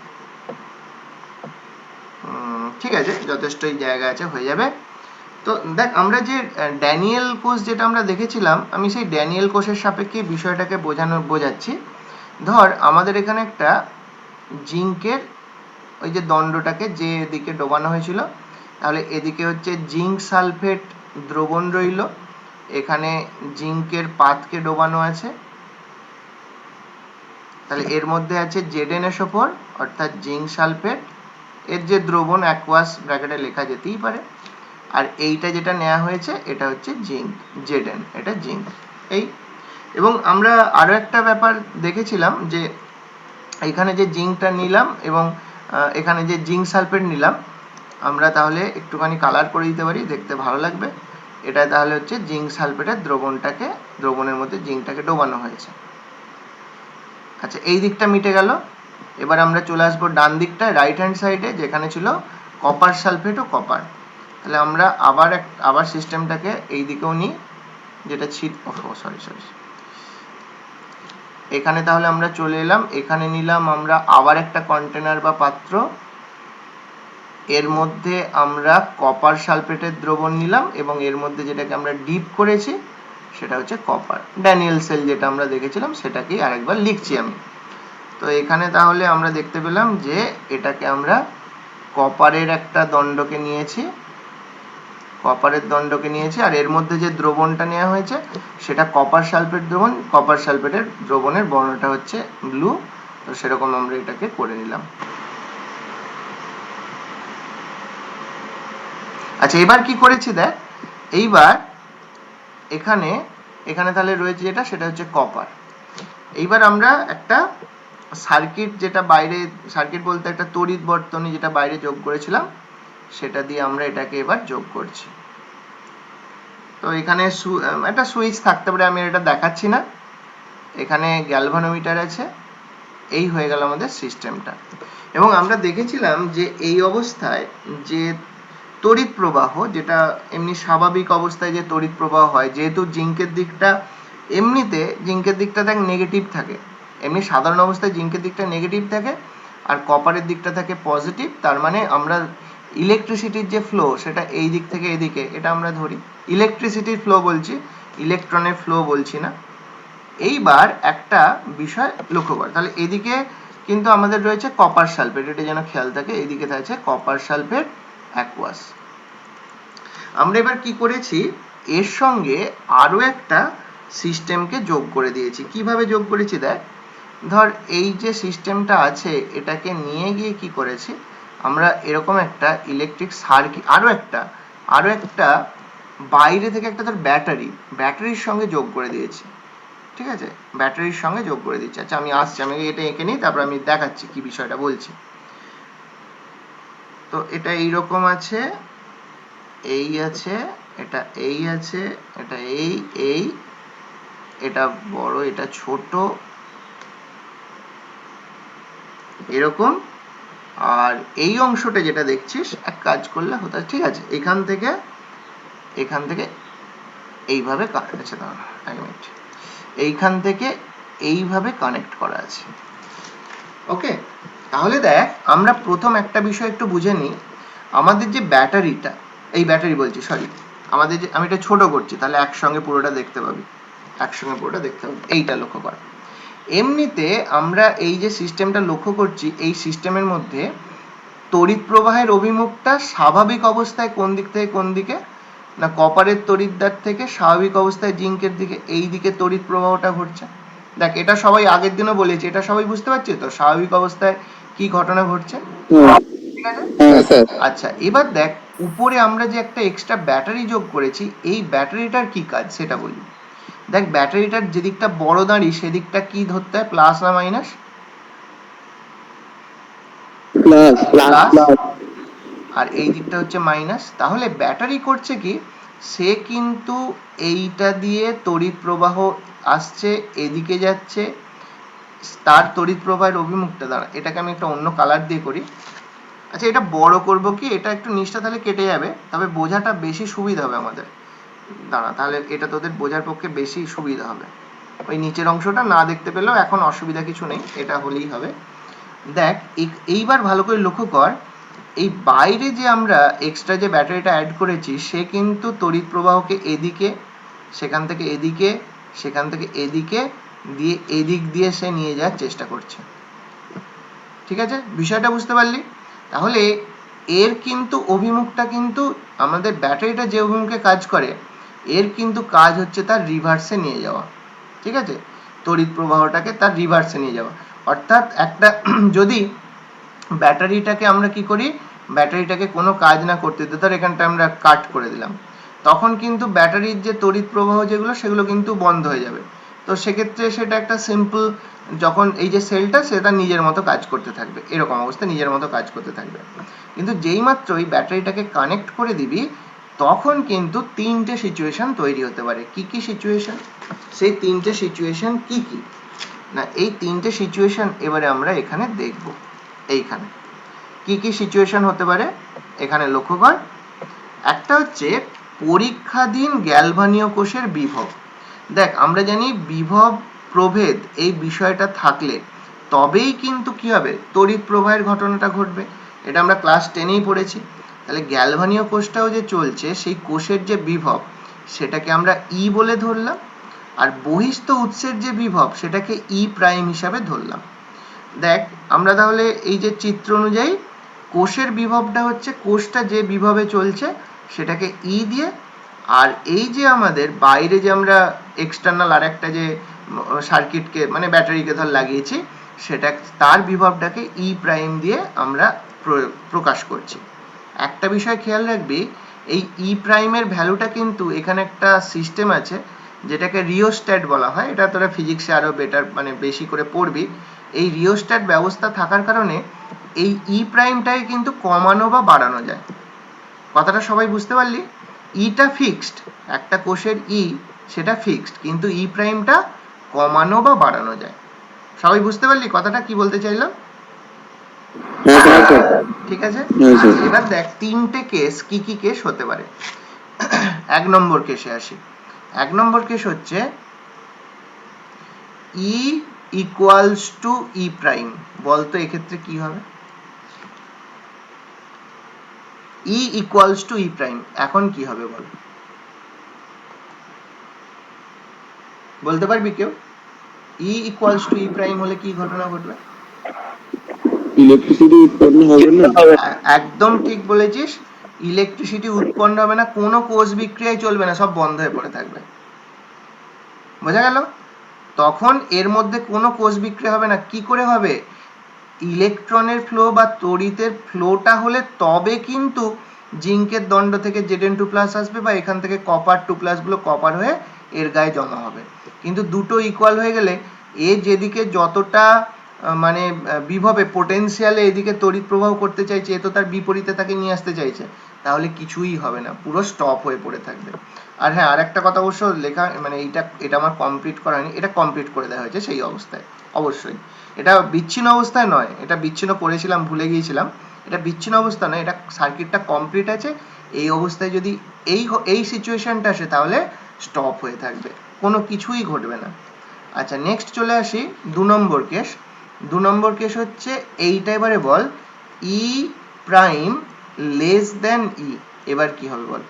[SPEAKER 1] ঠিক আছে, যথেষ্টই জায়গা আছে, হয়ে যাবে। তো দেখ আমরা যে ড্যানিয়েল কোষ যেটা আমরা দেখেছিলাম, আমি সেই ড্যানিয়েল কোষের সাপেক্ষে বিষয়টাকে বোঝাচ্ছি। ধর আমাদের এখানে একটা জিঙ্কের ওই যে দণ্ডটাকে যে দিকে ডোবানো হয়েছিল, তাহলে এদিকে হচ্ছে জিঙ্ক সালফেট দ্রবণ রইল, এখানে জিঙ্কের পাতকে ডোবানো আছে, তাহলে এর মধ্যে আছে ZnSO4 অর্থাৎ জিঙ্ক সালফেট, এর যে দ্রবণ অ্যাকুয়াস ব্র্যাকেটে লেখা যেতেই পারে, আর এইটা যেটা নেওয়া হয়েছে এটা হচ্ছে জিঙ্ক, Zn, এটা জিঙ্ক। এই এবং আমরা আরো একটা ব্যাপার দেখেছিলাম, যে এখানে যে জিঙ্কটা নিলাম এবং এখানে যে জিঙ্ক সালফেট নিলাম, আমরা তাহলে একটুখানি কালার করে দিতে পারি, দেখতে ভালো লাগবে। এটা তাহলে হচ্ছে জিঙ্ক সালফেটের দ্রবণের মধ্যে জিঙ্কটাকে ডোবানো হয়েছে। আচ্ছা, এই দিকটা মিটে গেল। এবার আমরা চলে আসবো ডান দিকটায়, রাইট হ্যান্ড সাইডে, যেখানে ছিল কপার সালফেট ও কপার। তাহলে আমরা আবার সিস্টেমটাকে এই দিকেও নিই, যেটা সরি এখানে তাহলে আমরা চলে এলাম, এখানে নিলাম আমরা আবার একটা কন্টেনার বা পাত্র, এর মধ্যে আমরা কপার সালফেটের দ্রবণ নিলাম এবং এর মধ্যে যেটাকে আমরা ডিপ করেছি সেটা হচ্ছে কপার। ড্যানিয়েল সেল যেটা আমরা দেখেছিলাম সেটাকেই আরেকবার লিখছি আমি। তো এখানে তাহলে আমরা দেখতে পেলাম যে এটাকে আমরা কপারের একটা দণ্ডকে নিয়েছি, কপারের দণ্ডকে নিয়েছি, আর এর মধ্যে যে দ্রবণটা নেওয়া হয়েছে সেটা কপার সালফেট দ্রবণ। কপার সালফেটের দ্রবণের বর্ণটা হচ্ছে ব্লু। তো সেরকম আমরা এটাকে করে নিলাম। আচ্ছা, এবার কি করেছি দেখ, এইবার এখানে তাহলে রয়েছে যেটা সেটা হচ্ছে কপার। এইবার আমরা একটা সার্কিট, যেটা বাইরে সার্কিট বলতে একটা তড়িৎ বর্তনী যেটা বাইরে যোগ করেছিলাম সেটা দিয়ে আমরা এটাকে এবার যোগ করছি। তো এখানে একটা সুইচ থাকতে পারে, আমি এটা দেখাচ্ছি না। এখানে গ্যালভানোমিটার আছে। এই হয়ে গেল আমাদের সিস্টেমটা। এবং আমরা দেখেছিলাম যে এই অবস্থায় যে তড়িৎ প্রবাহ, যেটা এমনি স্বাভাবিক অবস্থায় যে তড়িৎ প্রবাহ হয়, যেহেতু জিঙ্কের দিকটা এমনিতে জিঙ্কের দিকটা দেখ নেগেটিভ থাকে, এমনি সাধারণ অবস্থায় জিঙ্কের দিকটা নেগেটিভ থাকে আর কপারের দিকটা থাকে পজিটিভ, তার মানে আমরা ইলেকট্রিসিটির যে ফ্লো সেটা এই দিক থেকে এদিকে, এটা আমরা ধরি ইলেকট্রিসিটির ফ্লো বলছি, ইলেকট্রনের ফ্লো বলছি না। এইবার একটা বিষয় লক্ষ্য কর, তাহলে এদিকে কিন্তু আমাদের রয়েছে কপার সালফেট, এটা যেন খেয়াল থাকে, এদিকে থাকছে কপার সালফেট অ্যাকুয়াস। আমরা এবার কি করেছি, এর সঙ্গে আরো একটা সিস্টেমকে যোগ করে দিয়েছি। কিভাবে যোগ করেছি দেখ, ধর এই যে সিস্টেমটা আছে এটাকে নিয়ে গিয়ে কি করেছি আমরা, এরকম একটা ইলেকট্রিক সার্কিট, আরো একটা বাইরে থেকে একটা ধর ব্যাটারির সঙ্গে যোগ করে দিয়েছি। ঠিক আছে, ব্যাটারির সঙ্গে যোগ করে দিচ্ছি। আচ্ছা, আমি আসছি, আমি এটা এঁকে নিই, তারপর আমি দেখাচ্ছি কি বিষয়টা বলছি। তো এটা এইরকম আছে, এই আছে, এটা এই আছে, এটা এই এটা বড়, এটা ছোট, এরকম। আর এই অংশটা যেটা দেখছিস, এক কাজ করলে হতো, ঠিক আছে, এখান থেকে এইভাবে আছে, দাঁড়া এক মিনিট, এইখান থেকে এইভাবে কানেক্ট করা আছে। ওকে, তাহলে দেখ আমরা প্রথম একটা বিষয় একটু বুঝে নিই। আমাদের যে ব্যাটারিটা, এই ব্যাটারি বলছি সরি, আমাদের যে, আমি এটা ছোট করছি তাহলে একসঙ্গে পুরোটা দেখতে পাবি, এইটা লক্ষ্য কর। এমনিতে আমরা এই যে সিস্টেমটা লক্ষ্য করছি, এই সিস্টেমের মধ্যে তড়িৎ প্রবাহের অভিমুখটা স্বাভাবিক অবস্থায় কোন দিক থেকে কোন দিকে, না কপারের তড়িৎদ্বার থেকে স্বাভাবিক অবস্থায় জিঙ্কের দিকে, এই দিকে তড়িৎ প্রবাহটা ঘটছে। দেখ এটা সবাই আগের দিনও বলেছি, এটা সবাই বুঝতে পারছি তো স্বাভাবিক অবস্থায় কি ঘটনা ঘটছে, ঠিক আছে? আচ্ছা, এবার দেখ উপরে আমরা যে একটা এক্সট্রা ব্যাটারি যোগ করেছি, এই ব্যাটারিটার কি কাজ সেটা বলি। দেখ ব্যাটারিটার যেদিকটা বড় দাঁড়ি সেদিকটা কি ধরতে হয়, প্লাস না মাইনাস? প্লাস। আর এই দিকটা হচ্ছে মাইনাস। তাহলে ব্যাটারি করছে কি, সে কিন্তু এইটা দিয়ে তড়িৎ প্রবাহ আসছে, এদিকে যাচ্ছে, তার তড়িৎ প্রবাহের অভিমুখটা, দাঁড়া এটাকে আমি একটা অন্য কালার দিয়ে করি। আচ্ছা, এটা বড় করব কি, এটা একটু নিচটা তাহলে কেটে যাবে, তবে বোঝাটা বেশি সুবিধা হবে আমাদের, দাঁড়া তাহলে এটা তোদের বোঝার পক্ষে বেশি সুবিধা হবে। ওই নিচের অংশটা না দেখতে পেলেও এখন অসুবিধা কিছু নেই, এটা হলেই হবে। দেখ এইবার ভালো করে লক্ষ্য কর, এই বাইরে যে আমরা এক্সট্রা যে ব্যাটারিটা অ্যাড করেছি সে কিন্তু তড়িৎ প্রবাহকে এদিকে, সেখান থেকে এদিকে, সেখান থেকে এদিকে দিয়ে এদিক দিয়ে সে নিয়ে যাওয়ার চেষ্টা করছে। ঠিক আছে, বিষয়টা বুঝতে পারলি? তাহলে এর কিন্তু অভিমুখটা কিন্তু আমাদের ব্যাটারিটা যে অভিমুখে কাজ করে, এর কিন্তু কাজ হচ্ছে তার রিভার্সে নিয়ে যাওয়া। ঠিক আছে, তড়িৎ প্রবাহটাকে তার রিভার্সে নিয়ে যাওয়া। অর্থাৎ একটা যদি ব্যাটারিটাকে আমরা কি করি, ব্যাটারিটাকে কোনো কাজ না করতে দিতে, ধর এখানটা আমরা কাট করে দিলাম, তখন কিন্তু ব্যাটারির যে তড়িৎ প্রবাহ যেগুলো সেগুলো কিন্তু বন্ধ হয়ে যাবে। তো সেক্ষেত্রে সেটা একটা সিম্পল, যখন এই যে সেলটা সেটা নিজের মতো কাজ করতে থাকবে, এরকম অবস্থা নিজের মতো কাজ করতে থাকবে। কিন্তু যেই মাত্র এই ব্যাটারিটাকে কানেক্ট করে দিবি, তখন কিন্তু তিনটে সিচুয়েশন তৈরি হতে পারে। কি কি সিচুয়েশন? সেই তিনটে সিচুয়েশন কি কি না, এই তিনটে সিচুয়েশন এবারে আমরা এখানে দেখব। এইখানে কি কি সিচুয়েশন হতে পারে এখানে লক্ষ্য কর। একটা হচ্ছে পরীক্ষাধীন গ্যালভানীয় কোষের বিভব। দেখ আমরা জানি বিভব প্রভেদ এই বিষয়টা থাকলে তবেই কিন্তু কি হবে, তড়িৎ প্রবাহের ঘটনাটা ঘটবে। এটা আমরা ক্লাস 10এই পড়েছি। তাহলে গ্যালভানীয় কোষটাও যে চলছে, সেই কোষের যে বিভব সেটাকে আমরা ই বলে ধরলাম, আর বহিস্থ উৎসের যে বিভব সেটাকে ই প্রাইম হিসাবে ধরলাম। দেখ আমরা তাহলে এই যে চিত্র অনুযায়ী কোষের বিভবটা হচ্ছে, কোষটা যে বিভবে চলছে সেটাকে ই দিয়ে, আর এই যে আমাদের বাইরে যে আমরা এক্সটার্নাল আর একটা যে সার্কিটকে মানে ব্যাটারিকে ধর লাগিয়েছি, সেটা তার বিভবটাকে ই প্রাইম দিয়ে আমরা প্রকাশ করছি। একটা বিষয় খেয়াল রাখবি, এই ই প্রাইমের ভ্যালুটা কিন্তু এখানে একটা সিস্টেম আছে যেটাকে রিওস্ট্যাট বলা হয়। এটা তোরা ফিজিক্সে আরো বেটার মানে বেশি করে পড়বি। এই রিওস্ট্যাট ব্যবস্থা থাকার কারণে এই ই প্রাইমটাকে কিন্তু কমানো বা বাড়ানো যায়। কথাটা সবাই বুঝতে পারলি? ইটা ফিক্সড, একটা কোষের ই সেটা ফিক্সড, কিন্তু ই প্রাইমটা কমানো বা বাড়ানো যায়। সবাই বুঝতে পারলি কথাটা কি বলতে চাইলাম? ঠিক আছে, এবার দেখ তিনটে কেস, কি কি কেস হতে পারে। এক নম্বর কেসে আসি। এক নম্বর কেস হচ্ছে ই ইকুয়ালস টু ই প্রাইম। বলতো এক্ষেত্রে কি হবে? ই ইকুয়ালস টু ই প্রাইম, এখন কি হবে বল? বলতে পারবি কেউ? ই ইকুয়ালস টু ই প্রাইম হলে কি ঘটনা ঘটবে?
[SPEAKER 2] ইলেকট্রিসিটি উৎপন্ন হবে না।
[SPEAKER 1] একদম ঠিক বলেছিস, ইলেকট্রিসিটি উৎপন্ন হবে না, কোনো কোষ বিক্রিয়াই চলবে না, সব বন্ধ হয়ে পড়ে থাকবে। বোঝা গেল? তখন এর মধ্যে কোনো কোষ বিক্রিয়া হবে না। কি করে হবে? ইলেকট্রনের ফ্লো বা তড়িতের ফ্লোটা হলে তবে কিন্তু জিঙ্কের দণ্ড থেকে Zn2+ আসবে, বা এখান থেকে কপার 2+ গুলো কপার হয়ে এর গায়ে জমা হবে। কিন্তু দুটো ইকুয়াল হয়ে গেলে এ যেদিকে যতটা মানে বিভবে পোটেনশিয়ালে এদিকে তড়িৎ প্রবাহ করতে চাইছে, এ তো তার বিপরীতে তাকে নিয়ে আসতে চাইছে, তাহলে কিছুই হবে না, পুরো স্টপ হয়ে পড়ে থাকবে। আর হ্যাঁ, আর একটা কথা অবশ্য লেখা মানে এটা আমার কমপ্লিট করা হয়নি, এটা কমপ্লিট করে দেওয়া হয়েছে সেই অবস্থায় অবশ্যই। এটা বিচ্ছিন্ন অবস্থায় নয়, এটা বিচ্ছিন্ন করেছিলাম ভুলে গিয়েছিলাম, এটা বিচ্ছিন্ন অবস্থা নয়, এটা সার্কিটটা কমপ্লিট আছে। এই অবস্থায় যদি এই সিচুয়েশনটা আসে তাহলে স্টপ হয়ে থাকবে, কোনো কিছুই ঘটবে না। আচ্ছা নেক্সট চলে আসি 2 নম্বর কেস। 2 নম্বর কেস হচ্ছে এইটা, এবারে বল ই প্রাইম লেস দেন ই, এবার কি হবে বল?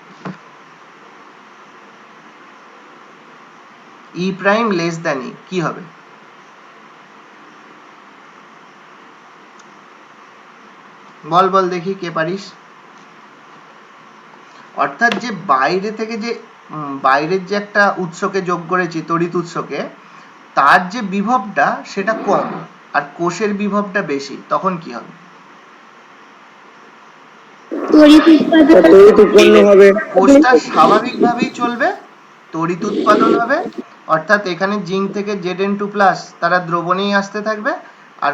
[SPEAKER 1] ই প্রাইম লেস দেন ই কি হবে? বল বল দেখি কে পারিস। অর্থাৎ যে বাইরে থেকে যে বাইরের যে একটা উৎসকে যোগ করেছি, তড়িৎ উৎসকে, তার যে বিভবটা সেটা কম আর কোষের বিভবটা বেশি, তখন কি হবে?
[SPEAKER 2] তড়িৎ উৎপন্ন হবে।
[SPEAKER 1] কোষটা স্বাভাবিকভাবেই চলবে, তড়িৎ উৎপাদন হবে, অর্থাৎ এখানে জিঙ্ক থেকে Zn2+ তারা দ্রবণেই আসতে থাকবে, আর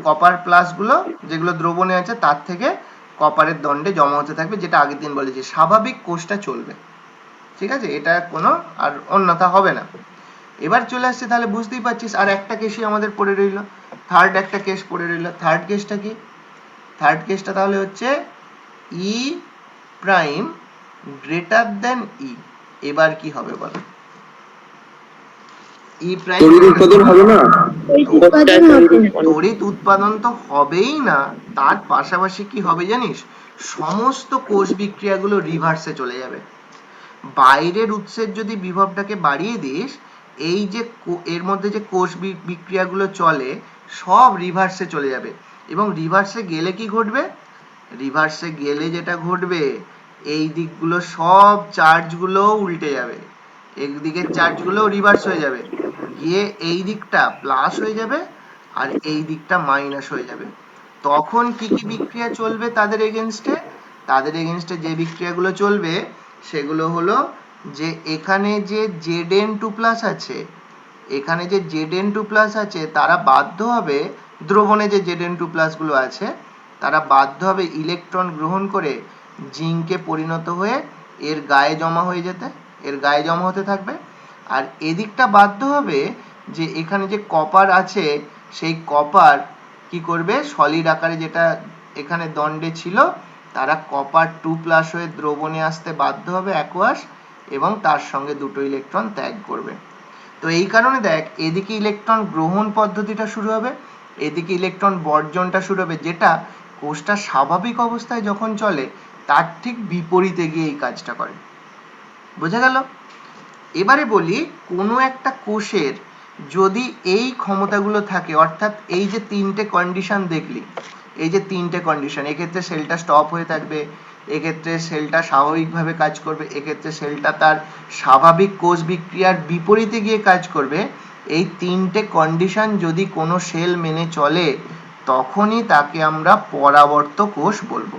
[SPEAKER 1] কপার প্লাস গুলো যেগুলো দ্রবণে আছে তার থেকে কপারের দণ্ডে জমা হতে থাকবে, যেটা আগের দিন বলেছি স্বাভাবিক কোষটা চলবে। ঠিক আছে, এটা কোনো আর অন্যথা হবে না। এবার চলে আসছে, তাহলে বুঝতেই পারছিস আর একটা কেসই আমাদের পড়ে রইল, থার্ড একটা কেস পড়ে রইল। থার্ড কেসটা কি? থার্ড কেসটা তাহলে হচ্ছে ই প্রাইম গ্রেটার দেন ই, এবার কি হবে বল? ই প্রাইম তড়িৎ উৎপাদন হবে না, তড়িৎ উৎপাদন তো হবেই না, তার পাশাপাশি কি হবে জানিস? সমস্ত কোষ বিক্রিয়াগুলো রিভার্সে চলে যাবে। বাইরের উৎসের যদি বিভবটাকে বাড়িয়ে দিস, এই যে এর মধ্যে যে কোষ বিক্রিয়াগুলো চলে সব রিভার্সে চলে যাবে, এবং রিভার্সে গেলে কি ঘটবে? রিভার্সে গেলে যেটা ঘটবে, এই দিকগুলো সব চার্জগুলো উল্টে যাবে, একদিকের চার্জগুলো রিভার্স হয়ে যাবে, গিয়ে এই দিকটা প্লাস হয়ে যাবে আর এই দিকটা মাইনাস হয়ে যাবে। তখন কি কি বিক্রিয়া চলবে তাদের এগেনস্টে? তাদের এগেনস্টে যে বিক্রিয়াগুলো চলবে সেগুলো হলো যে এখানে যে Zn2+ আছে, এখানে যে Zn2+ আছে তারা বাধ্য হবে, দ্রবণে যে Zn2+ গুলো আছে তারা বাধ্য হবে ইলেকট্রন গ্রহণ করে জিঙ্কে পরিণত হয়ে এর গায়ে জমা হয়ে যেতে, এর গায়ে জমা হতে থাকবে। আর এদিকটা বাধ্য হবে যে এখানে যে কপার আছে সেই কপার কি করবে, সলিড আকারে যেটা এখানে দণ্ডে ছিল, তারা কপার 2+ হয়ে দ্রবণে আসতে বাধ্য হবে অ্যাকোয়াস, এবং তার সঙ্গে দুটো ইলেকট্রন ত্যাগ করবে। তো এই কারণে দেখ এদিকে ইলেকট্রন গ্রহণ পদ্ধতিটা শুরু হবে, এদিকে ইলেকট্রন বর্জনটা শুরু হবে, যেটা কোষটা স্বাভাবিক অবস্থায় যখন চলে তার ঠিক বিপরীতে গিয়ে এই কাজটা করে। বোঝা গেল? এবারে বলি কোনো একটা কোষের যদি এই ক্ষমতাগুলো থাকে, অর্থাৎ এই যে তিনটে কন্ডিশন দেখলি, এই যে তিনটে কন্ডিশন, এক্ষেত্রে সেলটা স্টপ হয়ে থাকবে, এক্ষেত্রে সেলটা স্বাভাবিকভাবে কাজ করবে, এক্ষেত্রে সেলটা তার স্বাভাবিক কোষ বিক্রিয়ার বিপরীতে গিয়ে কাজ করবে, এই তিনটে কন্ডিশন যদি কোনো সেল মেনে চলে তখনই তাকে আমরা পরাবর্ত কোষ বলবো।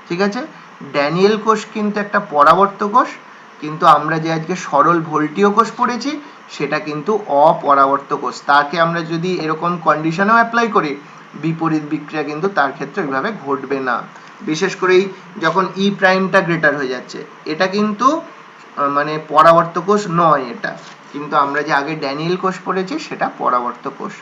[SPEAKER 1] ঠিক আছে? ড্যানিয়েল কোষ কিন্তু একটা পরাবর্ত কোষ, কিন্তু আমরা যে আজকে সরল ভোল্টীয় কোষ পড়েছি সেটা কিন্তু অপরাবর্ত কোষ। তাকে আমরা যদি এরকম কন্ডিশনেও অ্যাপ্লাই করি, বিপরীত বিক্রিয়া কিন্তু তার ক্ষেত্রে ওইভাবে ঘটবে না। বিশেষ করে যখন ই প্রাইমটা গ্রেটার হয়ে যাচ্ছে, এটা কিন্তু মানে পরাবর্ত কোষ নয় এটা, কিন্তু আমরা যে আগে ড্যানিয়েল কোষ পড়েছি সেটা পরাবর্ত কোষ।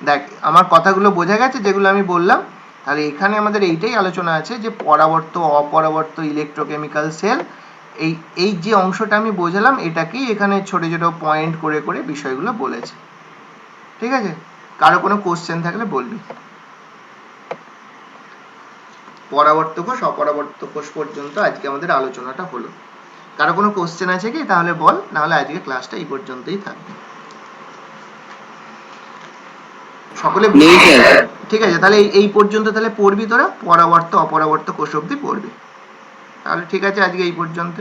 [SPEAKER 1] দেখ আমার কথাগুলো বোঝা গেছে যেগুলো আমি বললাম? তাহলে এখানে আমাদের এইটাই আলোচনা আছে যে পরাবর্ত অপরাবর্ত ইলেকট্রোকেমিক্যাল সেল, এই যে অংশটা আমি বোঝালাম এটাকেই এখানে ছোট ছোট পয়েন্ট করে করে বিষয়গুলো বলেছে। ঠিক আছে? কারো কোনো কোশ্চেন থাকলে বলবি। পরাবর্ত কোষ অপরাবর্ত কোষ পর্যন্ত আজকে আমাদের আলোচনাটা হলো। কারো কোনো কোশ্চেন আছে কি? তাহলে বল, নাহলে আজকে ক্লাসটা এই পর্যন্তই থাকবে। সকলে ঠিক আছে? তাহলে এই পর্যন্ত তাহলে পড়বি তোরা, পরাবর্ত অপরাবর্ত কোষ অবধি পড়বি। তাহলে ঠিক আছে, আজকে এই পর্যন্ত।